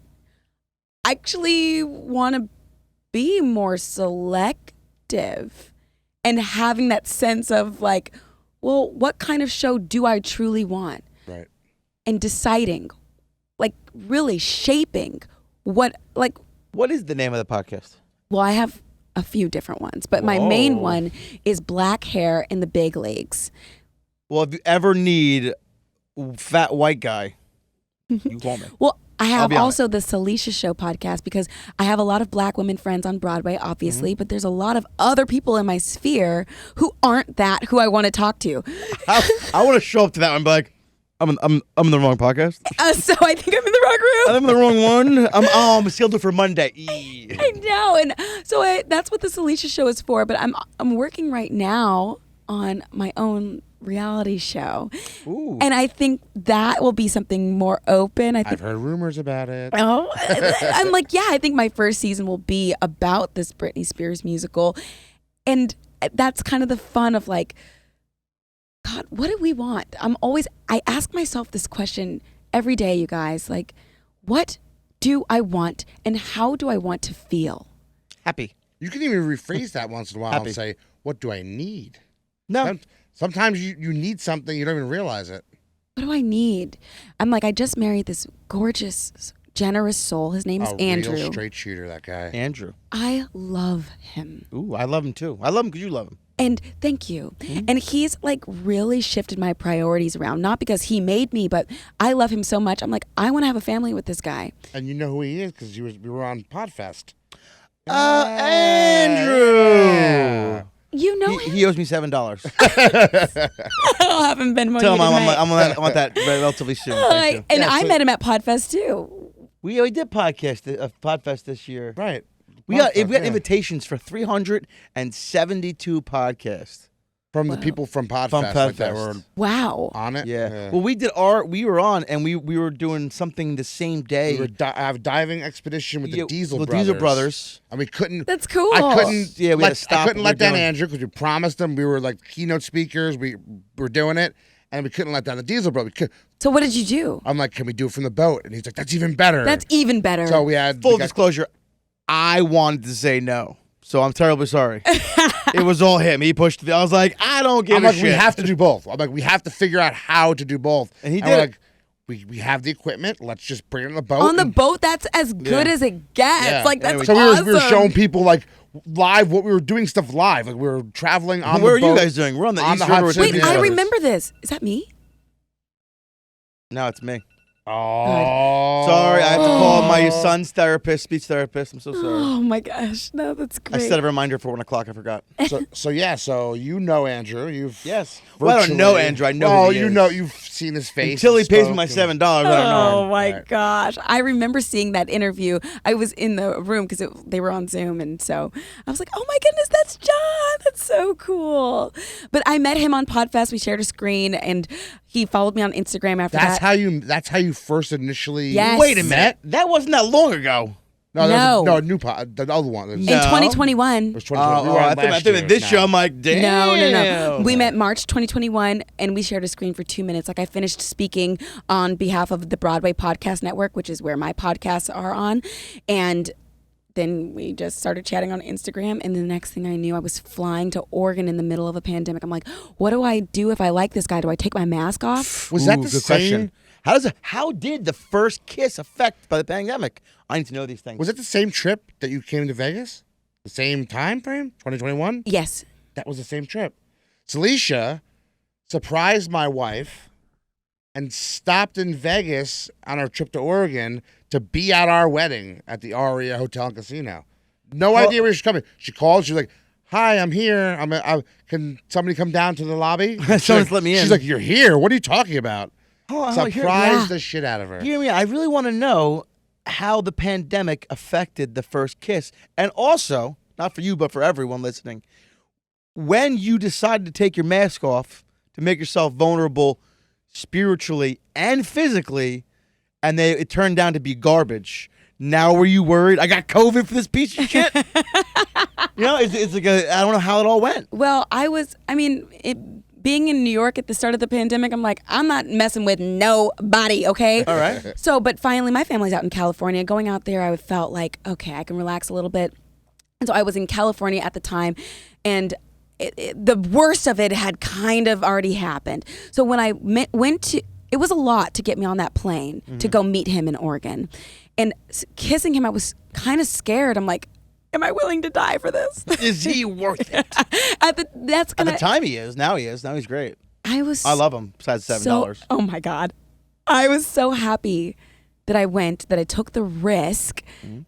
actually want to be more selective and having that sense of like, well, what kind of show do I truly want? Right. And deciding, like really shaping what is the name of the podcast? well, I have a few different ones, but my main Whoa. one is Black Hair in the Big Leagues. Well, if you ever need fat white guy, you call me. Well, I have be on also the Salisha Show podcast because I have a lot of Black women friends on Broadway, obviously, but there's a lot of other people in my sphere who aren't that who I want to talk to. I want to show up to that one and be like, I'm in the wrong podcast. So I think I'm in the wrong room. I'm in the wrong one. I'm scheduled for Monday. I know, and so that's what the Salisha Show is for. But I'm working right now on my own reality show, Ooh. and I think that will be something more open. I've heard rumors about it. Oh, I'm like, yeah, I think my first season will be about this Britney Spears musical. And that's kind of the fun of like, God, what do we want? I ask myself this question every day, you guys, like, what do I want and how do I want to feel? Happy. You can even rephrase that once in a while Happy. and say, what do I need? No. Sometimes you need something, you don't even realize it. What do I need? I'm like, I just married this gorgeous, generous soul. His name is Andrew. Real straight shooter, that guy. Andrew. I love him. Ooh, I love him too. I love him because you love him. And thank you. And he's like really shifted my priorities around, not because he made me, but I love him so much. I'm like, I want to have a family with this guy. And you know who he is because we were on Podfest. Andrew. Yeah. You know him? He owes me $7. I haven't been more Tell him than I want that relatively soon. Thank you. And Yeah, I so- met him at Podfest too. We did Podfest this year. Right. We got Podfest, yeah. invitations for 372 podcasts. From the people from Podfest, From like that Podfest. were Wow. on it. Yeah. Well, we were on, and we were doing something the same day. we were have a diving expedition with the Diesel the Brothers. Diesel Brothers. And we couldn't. That's cool. I couldn't. Yeah, we had to stop I couldn't what let we were down doing. Andrew because we promised them we were like keynote speakers. We were doing it, and we couldn't let down the Diesel Brothers. So what did you do? I'm like, can we do it from the boat? And he's like, that's even better. That's even better. So we had Full we got- disclosure, I wanted to say no, so I'm terribly sorry. It was all him. He pushed. I was like, I don't give I'm a like, shit. we have to do both. I'm like, we have to figure out how to do both. And he we're did it. like, we have the equipment. Let's just bring it on the boat. On the and- boat, that's as good Yeah. as it gets. Yeah. Like, that's Anyway, So awesome. we were showing people like live what we were doing stuff live. Like we were traveling on Where the are boat. you guys doing? We're on the on East the River. Hudson. with Wait, the Yeah. I Brothers. remember this. Is that me? No, it's me. Oh, Sorry, I have to call my son's therapist, speech therapist. I'm so sorry. Oh my gosh. No, that's I great. set a reminder for 1 o'clock. I forgot. So you know Andrew. You've Yes. Well, I don't know virtually- Andrew. I know Well, who he you is. know, you've seen his face. Until he and pays me spoke my and- $7, I don't know. Oh my Right. gosh. I remember seeing that interview. I was in the room because they were on Zoom. And so I was like, oh my goodness, that's John. That's so cool. But I met him on Podfest. We shared a screen and he followed me on Instagram after That's that. That's how you first initially. Yes. Wait a minute. That wasn't that long ago. No, No. no, new pod. The other one. It was, In No. 2021. it was 2020. We were on I think last year. this No. show, I'm like, damn. No. We met March 2021 and we shared a screen for 2 minutes. Like I finished speaking on behalf of the Broadway Podcast Network, which is where my podcasts are on. And then we just started chatting on Instagram. And the next thing I knew, I was flying to Oregon in the middle of a pandemic. I'm like, what do I do if I like this guy? Do I take my mask off? Was that Ooh, the good same? question. How did the first kiss affect by the pandemic? I need to know these things. Was it the same trip that you came to Vegas? The same time frame? 2021? Yes. That was the same trip. Salisha surprised my wife and stopped in Vegas on our trip to Oregon to be at our wedding at the Aria Hotel and Casino. No idea where she was coming. She called. She was like, "Hi, I'm here. Can somebody come down to the lobby?" Someone's She's like, let me in. She's like, "You're here. What are you talking about?" Surprised Yeah. the shit out of her. Hear me out. I really want to know how the pandemic affected the first kiss. And also, not for you, but for everyone listening, when you decided to take your mask off to make yourself vulnerable spiritually and physically, and it turned down to be garbage. Now were you worried? I got COVID for this piece of shit? It's like I don't know how it all went. Well, being in New York at the start of the pandemic, I'm like, I'm not messing with nobody, okay? All right. So, but finally, my family's out in California. Going out there, I felt like, okay, I can relax a little bit. And so I was in California at the time, and the worst of it had kind of already happened. So when I went to, it was a lot to get me on that plane to go meet him in Oregon. And kissing him, I was kind of scared. I'm like, am I willing to die for this? Is he worth it? At the time he is. Now he is. Now he's great. I love him, besides $7. Oh my God. I was so happy that I went, that I took the risk,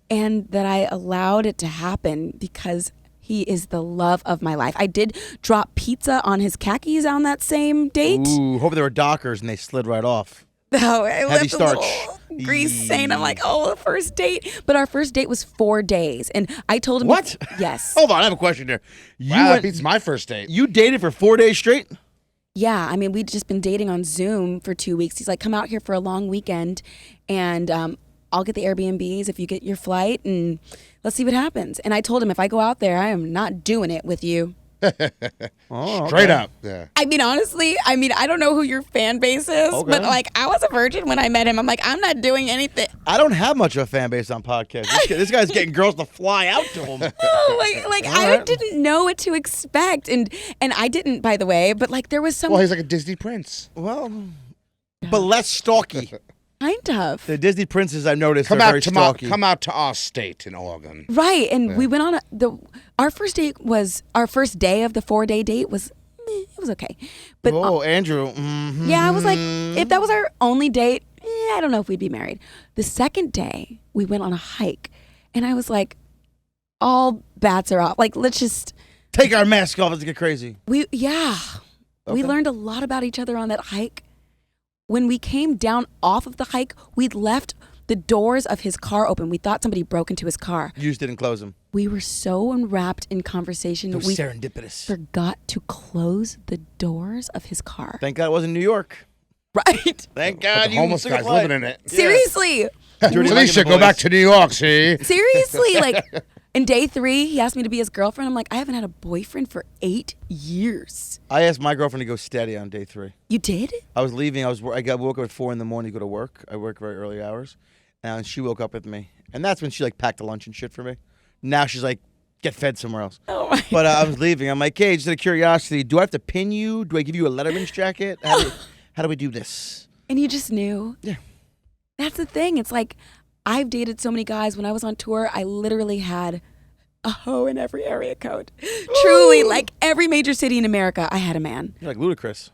and that I allowed it to happen because he is the love of my life. I did drop pizza on his khakis on that same date. Ooh, hope they were Dockers and they slid right off. Oh, it Heavy left starch. a little grease stain. I'm like, oh, the first date. But our first date was 4 days. And I told him. What? Yes. Hold on, I have a question there. Wow, that beats my first date. You dated for 4 days straight? Yeah. I mean, we'd just been dating on Zoom for 2 weeks. He's like, come out here for a long weekend and I'll get the Airbnbs if you get your flight and let's see what happens. And I told him, if I go out there, I am not doing it with you. Straight up. Yeah. I mean, honestly, I don't know who your fan base is, but like, I was a virgin when I met him. I'm like, I'm not doing anything. I don't have much of a fan base on podcasts. This guy's getting girls to fly out to him. Oh, like I didn't know what to expect, and I didn't, by the way. But like, there was some. Well, he's like a Disney prince. Well, but less stalky. Kind of. The Disney princes I've noticed are very stalky. Come out to our state in Oregon. Right, and we went on our first date was our first day of the 4-day date was it was okay, but Andrew. Yeah, I was like, if that was our only date, I don't know if we'd be married. The second day we went on a hike, and I was like, all bats are off. Like, let's just take our mask off. Let's get crazy. We learned a lot about each other on that hike. When we came down off of the hike, we'd left the doors of his car open. We thought somebody broke into his car. You just didn't close them. We were so enwrapped in conversation that we serendipitous. Forgot to close the doors of his car. Thank God it wasn't New York. Right. Thank God the homeless guy's living in it. Seriously. Salisha, go back to New York, see? Seriously, like, in day 3, he asked me to be his girlfriend. I'm like, I haven't had a boyfriend for 8 years. I asked my girlfriend to go steady on day 3. You did? I was leaving. I woke up at 4 in the morning to go to work. I work very early hours. And she woke up with me. And that's when she, like, packed a lunch and shit for me. Now she's like, get fed somewhere else. Oh, my But I was leaving. I'm like, hey, just out of curiosity, do I have to pin you? Do I give you a Letterman's jacket? How do we do this? And you just knew? Yeah. That's the thing. It's like, I've dated so many guys. When I was on tour, I literally had a hoe in every area code. Truly, like every major city in America, I had a man. You're like ludicrous.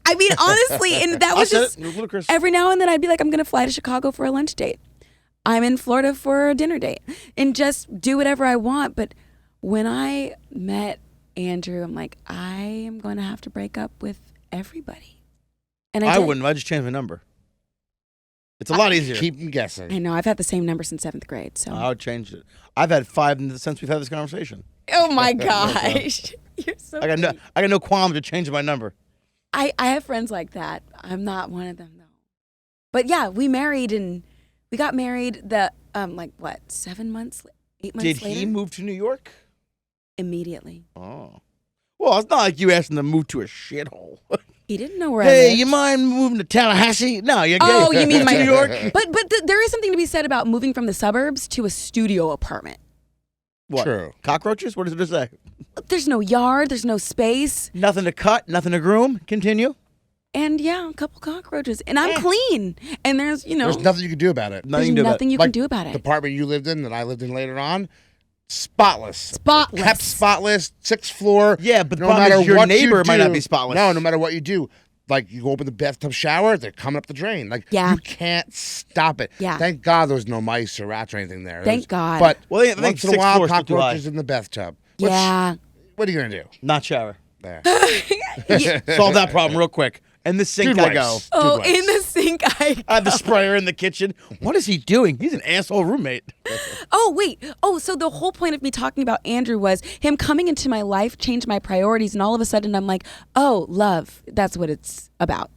I mean, honestly, and that was just ludicrous. every now and then I'd be like, I'm going to fly to Chicago for a lunch date. I'm in Florida for a dinner date, and just do whatever I want. But when I met Andrew, I'm like, I am going to have to break up with everybody. And I wouldn't. I just changed my number. It's a lot easier. Keep them guessing. I know. I've had the same number since 7th grade. So I would change it. I've had 5 since we've had this conversation. Oh my gosh, you're so. I got no qualm to change my number. I have friends like that. I'm not one of them though. But yeah, we got married. Like what? 7 months, 8 months later. Did he move to New York? Immediately. Oh. Well, it's not like you asked him to move to a shithole. He didn't know where I Hey, lived. you mind moving to Tallahassee? No, you're Oh, you mean my New York? But there is something to be said about moving from the suburbs to a studio apartment. What? True. Cockroaches? What does it say? There's no yard. There's no space. Nothing to cut, nothing to groom. Continue. And yeah, a couple cockroaches. And I'm clean. And there's nothing you can do about it. there's nothing you can do about The it. apartment you lived in that I lived in later on, spotless. Spotless. Kept spotless, 6th floor. Yeah, but the no problem matter is your what neighbor you might not do- be spotless. No matter what you do. Like, you open the bathtub shower, they're coming up the drain. Like, Yeah. you can't stop it. Yeah. Thank God there was no mice or rats or anything there. Thank God. But Well, I think once in a 6th while, floor is still too high. cockroaches in the bathtub. Which, Yeah. What are you going to do? Not shower. There. Solve that problem real quick. In the sink Dude I wipes. go. Oh, Dude wipes. in the sink I I have the sprayer in the kitchen. What is he doing? He's an asshole roommate. Oh, wait. Oh, so the whole point of me talking about Andrew was him coming into my life, changed my priorities, and all of a sudden I'm like, oh, love. That's what it's about.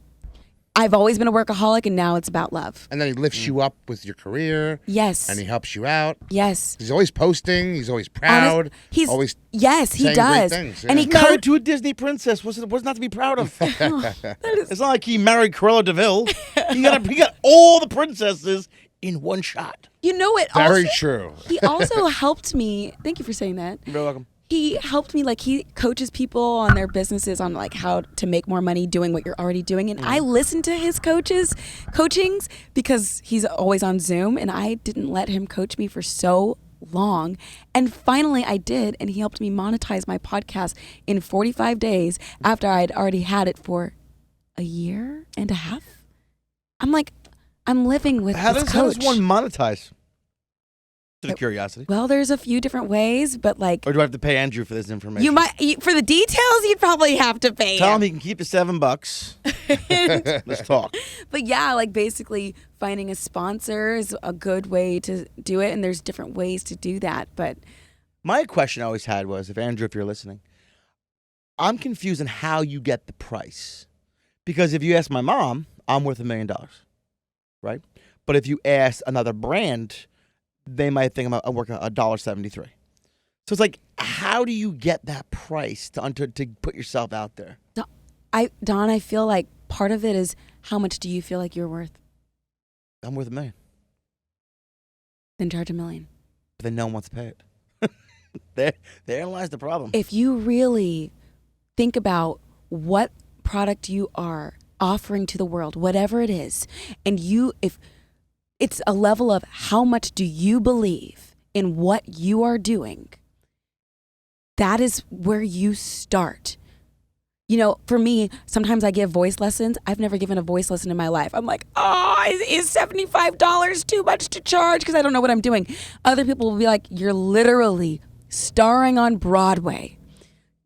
I've always been a workaholic, and now it's about love. And then he lifts you up with your career. Yes. And he helps you out. Yes. He's always posting. He's always proud. He's always yes, he saying does. great things, And he yeah. Married to a Disney princess. What's not to be proud of? It's not like he married Cruella DeVille. He got all the princesses in one shot. You know it. Very also, true. He also helped me. Thank you for saying that. You're welcome. He helped me, like, he coaches people on their businesses on, like, how to make more money doing what you're already doing. And I listen to his coachings because he's always on Zoom, and I didn't let him coach me for so long. And finally I did, and he helped me monetize my podcast in 45 days after I'd already had it for a year and a half. I'm like, I'm living with How this does coach. one monetize? Just curiosity. Well, there's a few different ways, but like, Or do I have to pay Andrew for this information? you might for the details. You'd probably have to pay Tell him. him he can keep the $7. Let's talk. But yeah, like basically finding a sponsor is a good way to do it, and there's different ways to do that. But My question I always had was, if Andrew, if you're listening, I'm confused on how you get the price. Because if you ask my mom, I'm worth $1 million, right? But if you ask another brand, they might think I'm worth $1.73. So it's like, how do you get that price to put yourself out there? Don, I feel like part of it is how much do you feel like you're worth? I'm worth $1 million. Then charge $1 million. But then no one wants to pay it. Therein lies the problem. If you really think about what product you are offering to the world, whatever it is, and if it's a level of how much do you believe in what you are doing, that is where you start. You know, for me, sometimes I give voice lessons. I've never given a voice lesson in my life. I'm like, is $75 too much to charge? Because I don't know what I'm doing. Other people will be like, you're literally starring on Broadway.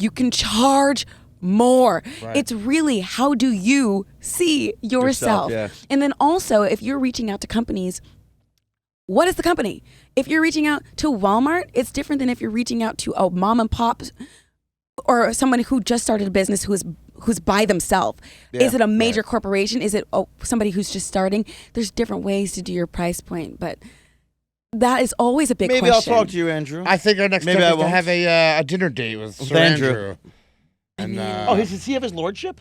You can charge more. Right. It's really, how do you see yourself? Yeah. And then also, if you're reaching out to companies, what is the company? If you're reaching out to Walmart, it's different than if you're reaching out to a mom and pop or someone who just started a business who's by themselves. Yeah, Is it a major corporation? Is it somebody who's just starting? There's different ways to do your price point, but that is always a big Maybe question. I'll talk to you, Andrew. I think our next Maybe step I is to won't. have a dinner date with Sir Andrew. Andrew. And, does he have his lordship?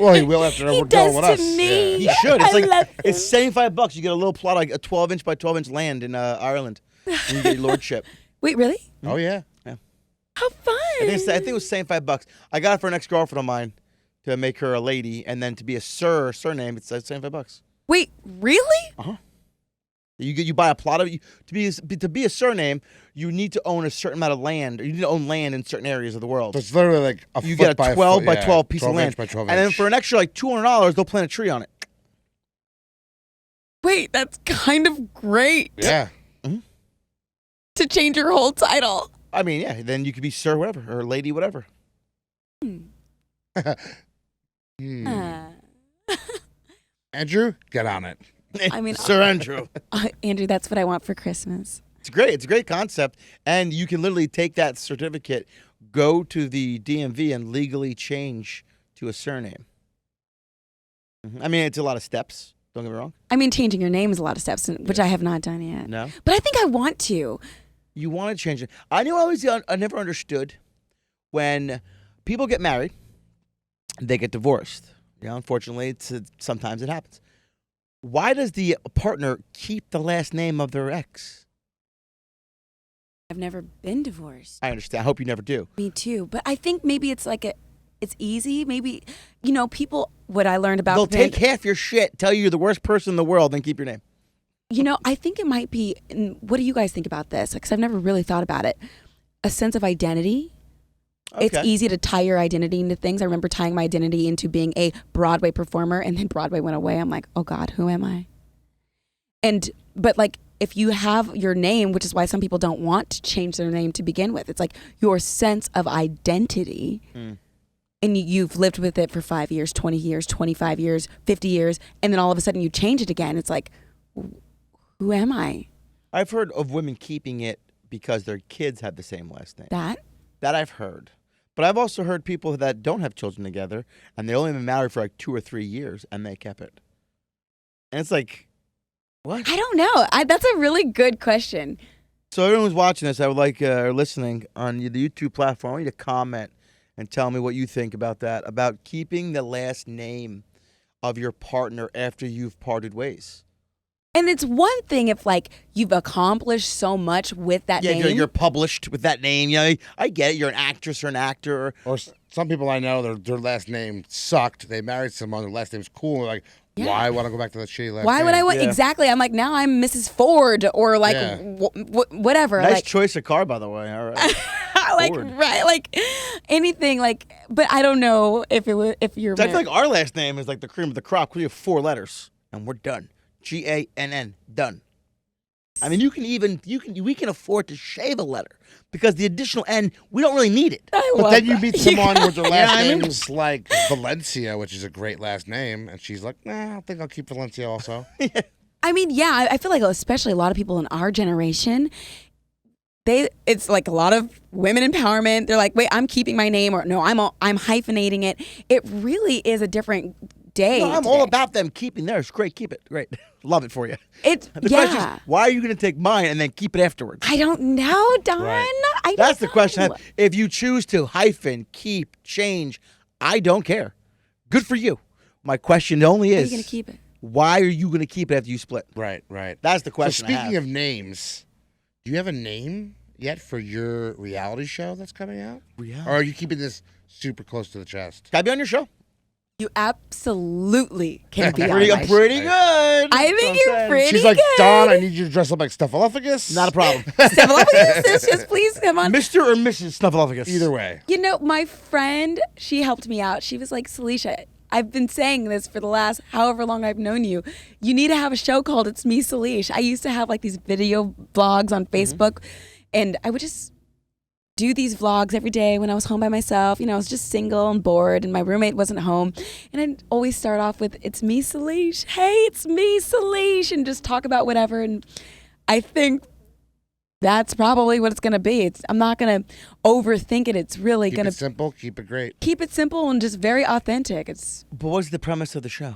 well, he will after He we're does done with to us. me. He Yeah. should. It's I love like him. it's $75. You get a little plot, like a 12-inch by 12-inch land in Ireland, and you get your lordship. Wait, really? Oh yeah. How fun. I think it was $75. I got it for an ex-girlfriend of mine to make her a lady, and then to be a surname, it's $75. Wait, really? You buy a plot of to be a surname. You need to own a certain amount of land, or you need to own land in certain areas of the world. So it's literally like a You foot get a by 12 foot, by yeah, 12 piece of 12 land, inch by 12 and then inch. for an extra like $200, they'll plant a tree on it. Wait, that's kind of great Yeah. to change your whole title. I mean, yeah. Then you could be sir whatever or lady whatever. Hmm. Uh, Andrew, get on it. I mean, Sir Andrew. Andrew, that's what I want for Christmas. It's great. It's a great concept, and you can literally take that certificate, go to the DMV, and legally change to a surname. I mean, it's a lot of steps. Don't get me wrong. I mean, changing your name is a lot of steps, which I have not done yet. No, But I think I want to. you want to change it. I never understood when people get married, they get divorced. You know, unfortunately, sometimes it happens. Why does the partner keep the last name of their ex? I've never been divorced. I understand. I hope you never do. Me too. But I think maybe it's like it's easy. Maybe, people, what I learned about They'll take half your shit, tell you you're the worst person in the world, then keep your name. I think it might be, and what do you guys think about this? Because I've never really thought about it. A sense of identity. It's Okay. easy to tie your identity into things. I remember tying my identity into being a Broadway performer, and then Broadway went away. I'm like, oh God, who am I? But like, if you have your name, which is why some people don't want to change their name to begin with, it's like your sense of identity. And you've lived with it for 5 years, 20 years, 25 years, 50 years, and then all of a sudden you change it again. It's like, who am I? I've heard of women keeping it because their kids have the same last name. That I've heard. But I've also heard people that don't have children together, and they only been married for like 2 or 3 years, and they kept it. And it's like, what? I don't know. That's a really good question. So everyone who's watching this, I would like, or listening on the YouTube platform, I want you to comment and tell me what you think about that, about keeping the last name of your partner after you've parted ways. And it's one thing if, like, you've accomplished so much with that name. Yeah, you're published with that name. You know, I get it. You're an actress or an actor. Or some people I know, their last name sucked. They married someone, their last name's cool. They're like, Yeah. why would I go back to that shitty last name? Why would I want? Yeah. Exactly. I'm like, now I'm Mrs. Ford or like Yeah. whatever. Nice like, choice of car, by the way. All right. like Ford. right, like anything, like. But I don't know if it was if you're. So I feel like our last name is like the cream of the crop. We have 4 letters, and we're done. GANN, done. I mean, we can afford to shave a letter because the additional N, we don't really need it. But then you meet someone with their last I mean- name's like Valencia, which is a great last name, and she's like, nah, I think I'll keep Valencia also. I mean, yeah, I feel like especially a lot of people in our generation, it's like a lot of women empowerment. They're like, wait, I'm keeping my name, or no, I'm hyphenating it. It really is a different day. No, I'm today. all about them keeping theirs. Great, keep it. Great. Love it for you. It's The question is, yeah. why are you going to take mine and then keep it afterwards? I don't know, Don. Right. I don't That's the question. know. If you choose to hyphen, keep, change, I don't care. Good for you. My question only Are you is, gonna keep it? why are you going to keep it after you split? Right. That's the So question. speaking of names, do you have a name yet for your reality show that's coming out? Yeah. Or are you keeping this super close to the chest? Can I be on your show? You absolutely can be on I'm my pretty show. good. I That's think what I'm you're saying. pretty She's like, good. Don, I need you to dress up like Snuffleupagus. Not a problem. Snuffleupagus, just please come on. Mr. or Mrs. Snuffleupagus? Either way. You know, my friend, she helped me out. She was like, Salisha, I've been saying this for the last however long I've known you. You need to have a show called It's Me, Salish. I used to have like these video blogs on Facebook, and I would just do these vlogs every day when I was home by myself. You know, I was just single and bored, and my roommate wasn't home. And I'd always start off with, it's me, Salish. Hey, it's me, Salish, and just talk about whatever. And I think that's probably what it's going to be. I'm not going to overthink it. It's really Keep going it to simple, keep it great. keep it simple and just very authentic. But what's the premise of the show?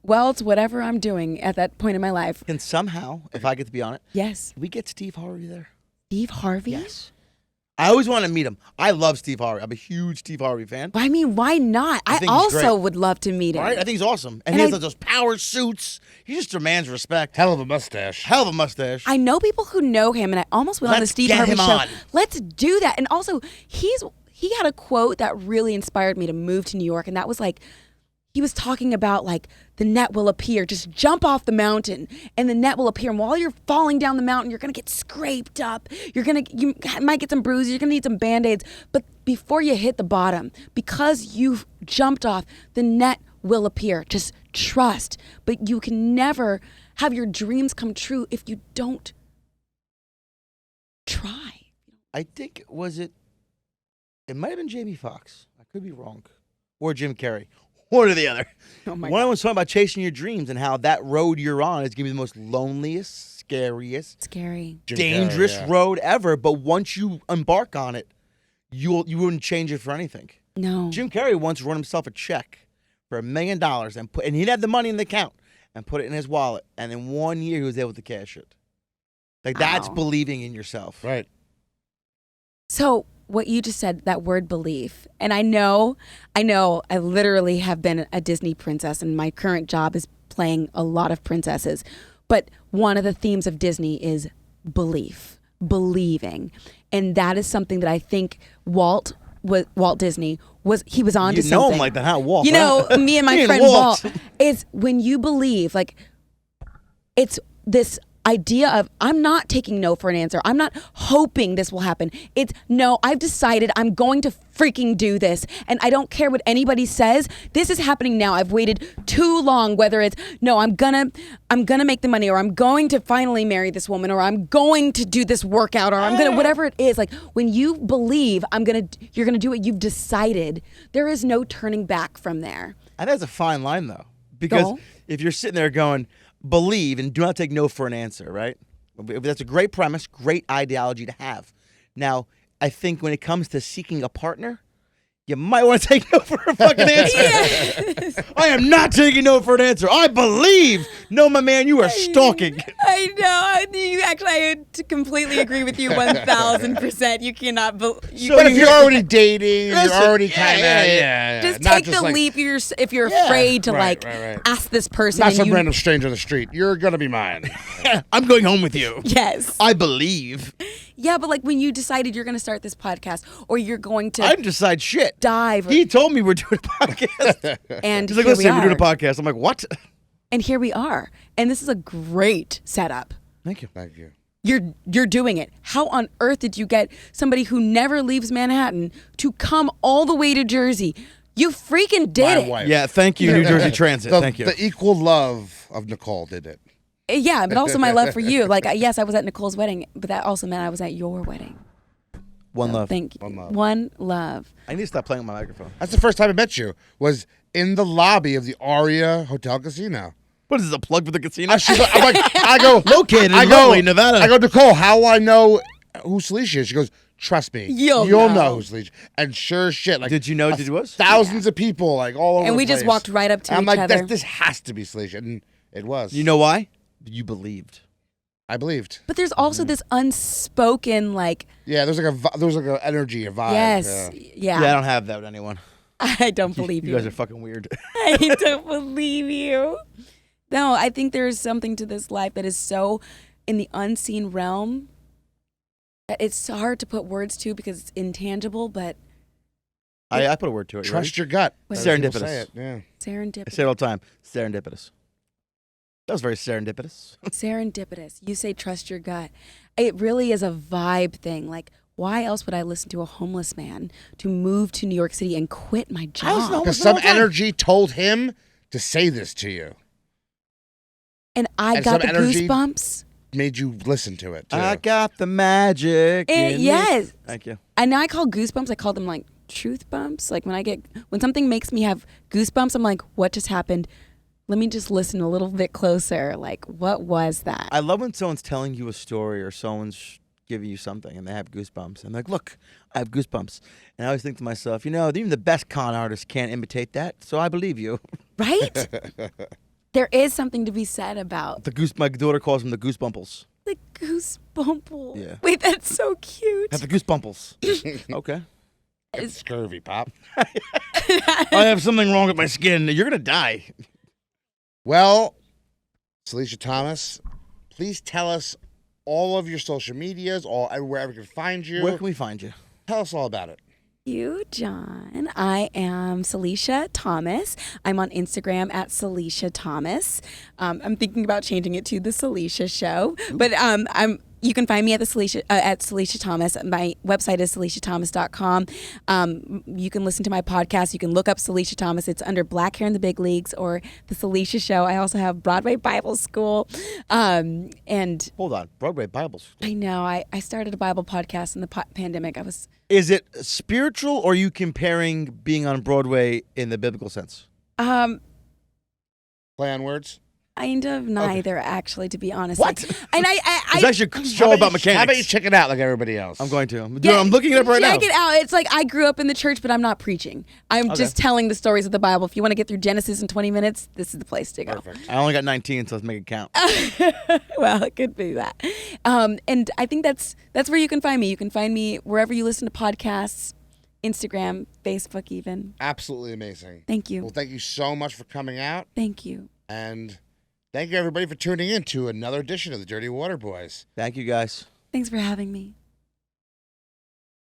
It's whatever I'm doing at that point in my life. Can somehow, if I get to be on it, Yes. we get Steve Harvey there? Steve Harvey? Yes. I always want to meet him. I love Steve Harvey. I'm a huge Steve Harvey fan. I mean, why not? I think he's also great. would love to meet him. Right? I think he's awesome. And And he has I- those power suits. He just demands respect. Hell of a mustache. Hell of a mustache. I know people who know him, and I almost went on the Let's Steve get Harvey him show. on. Let's do that. And also, he had a quote that really inspired me to move to New York, and that was like, he was talking about like the net will appear. Just jump off the mountain, and the net will appear. And while you're falling down the mountain, you're gonna get scraped up. You might get some bruises. You're gonna need some Band-Aids. But before you hit the bottom, because you've jumped off, the net will appear. Just trust. But you can never have your dreams come true if you don't try. I think, it might have been Jamie Foxx. I could be wrong. Or Jim Carrey. One or the other. Oh my One of them was talking about chasing your dreams and how that road you're on is going to be the most loneliest, scariest, Scary. Jim dangerous Carrey, yeah. road ever. But once you embark on it, you wouldn't change it for anything. No. Jim Carrey once wrote himself a check for $1 million and he'd have the money in the account and put it in his wallet. And in 1 year, he was able to cash it. Like, that's Wow. believing in yourself. Right. So what you just said, that word belief, and I know, I literally have been a Disney princess, and my current job is playing a lot of princesses. But one of the themes of Disney is belief, believing, and that is something that I think Walt Disney was onto You something. know him like that, huh? Walt. You know, huh? me and my Me friend Walt. Walt, is when you believe, like, it's this idea of, I'm not taking no for an answer. I'm not hoping this will happen. It's, no, I've decided I'm going to freaking do this. And I don't care what anybody says. This is happening now. I've waited too long, whether it's, no, I'm gonna make the money, or I'm going to finally marry this woman, or I'm going to do this workout, or I'm gonna, whatever it is. Like, when you believe you're gonna do it, you've decided, there is no turning back from there. I think that's a fine line, though. Because No. if you're sitting there going, believe and do not take no for an answer, right? That's a great premise, great ideology to have. Now, I think when it comes to seeking a partner, You might want to take no for a fucking answer. Yes. I am not taking no for an answer. I believe. No, my man, you are stalking. I know. You actually, I had to completely agree with you 1,000%. You cannot. So But if you're already dating, and Listen, you're already kind of just not take the like, leap. If you're afraid to right. ask this person. Not and some you, random stranger on the street. You're gonna be mine. I'm going home with you. Yes. I believe. Yeah, but like when you decided you're going to start this podcast, or you're going to I didn't decide shit. dive, He told me we're doing a podcast. and He's like, here listen, we we're are. doing a podcast. I'm like, what? And here we are. And this is a great setup. Thank you. Thank you. You're doing it. How on earth did you get somebody who never leaves Manhattan to come all the way to Jersey? You freaking did My it. wife. Yeah, thank you, New Jersey Transit. Thank you. The equal love of Nicole did it. Yeah, but also my love for you. Like, yes, I was at Nicole's wedding, but that also meant I was at your wedding. One love. Thank you. One love. One love. I need to stop playing with my microphone. That's the first time I met you. Was in the lobby of the Aria Hotel Casino. What is this, a plug for the casino? I go Located in I go, Raleigh, Nevada. I go, Nicole, how I know who Salisha is? She goes, trust me, You'll know know. who Salisha. And sure as shit, like Did you know who it was? thousands of people, like all over. And the we just place. walked right up to And I'm each like, other. this has to be Salisha, and it was. You know why? You believed. I believed. But there's also this unspoken, like, Yeah, there's like an energy, a vibe. yes, Yeah. yeah. Yeah, I don't have that with anyone. I don't believe you. You guys are fucking weird. I don't believe you. No, I think there is something to this life that is so in the unseen realm that it's hard to put words to because it's intangible, but I put a word to it. You Trust ready? your gut. Wait. As people Serendipitous. say it, yeah. I serendipitous. say it all the time. Serendipitous. That was very serendipitous. Serendipitous. You say trust your gut. It really is a vibe thing. Like, why else would I listen to a homeless man to move to New York City and quit my job? Because some energy told him to say this to you. And I And got some the energy- goosebumps. Made you listen to it, too. I got the magic. in me. Yes. Thank you. And now I call goosebumps, I call them like truth bumps. Like when something makes me have goosebumps, I'm like, what just happened? Let me just listen a little bit closer. Like, what was that? I love when someone's telling you a story or someone's giving you something and they have goosebumps. And they're like, look, I have goosebumps. And I always think to myself, even the best con artists can't imitate that. So I believe you. Right? There is something to be said about My daughter calls them the goosebumples. the goosebumple. Yeah. Wait, that's so cute. Have the goosebumples. Okay. It's scurvy, Pop. I have something wrong with my skin. You're going to die. Well, Salisha Thomas, please tell us all of your social medias, wherever we can find you. Where can we find you? Tell us all about it. You, John. I am Salisha Thomas. I'm on Instagram at Salisha Thomas. I'm thinking about changing it to the Salisha Show, but you can find me at Salisha Thomas. My website is SalishaThomas.com. You can listen to my podcast. You can look up Salisha Thomas. It's under Black Hair in the Big Leagues or the Salisha Show. I also have Broadway Bible School. And Hold on. Broadway Bible School. I know I started a Bible podcast in the pandemic. Is it spiritual or are you comparing being on Broadway in the biblical sense? Play on words. Kind of neither, actually, to be honest. What? And It's actually a show about mechanics. How about you check it out like everybody else? I'm going to. I'm looking it up right now. Check it out. It's like I grew up in the church, but I'm not preaching. I'm just telling the stories of the Bible. If you want to get through Genesis in 20 minutes, this is the place to go. Perfect. I only got 19, so let's make it count. Well, it could be that. And I think that's where you can find me. You can find me wherever you listen to podcasts, Instagram, Facebook even. Absolutely amazing. Thank you. Well, thank you so much for coming out. Thank you. And thank you, everybody, for tuning in to another edition of the Dirty Water Boys. Thank you, guys. Thanks for having me.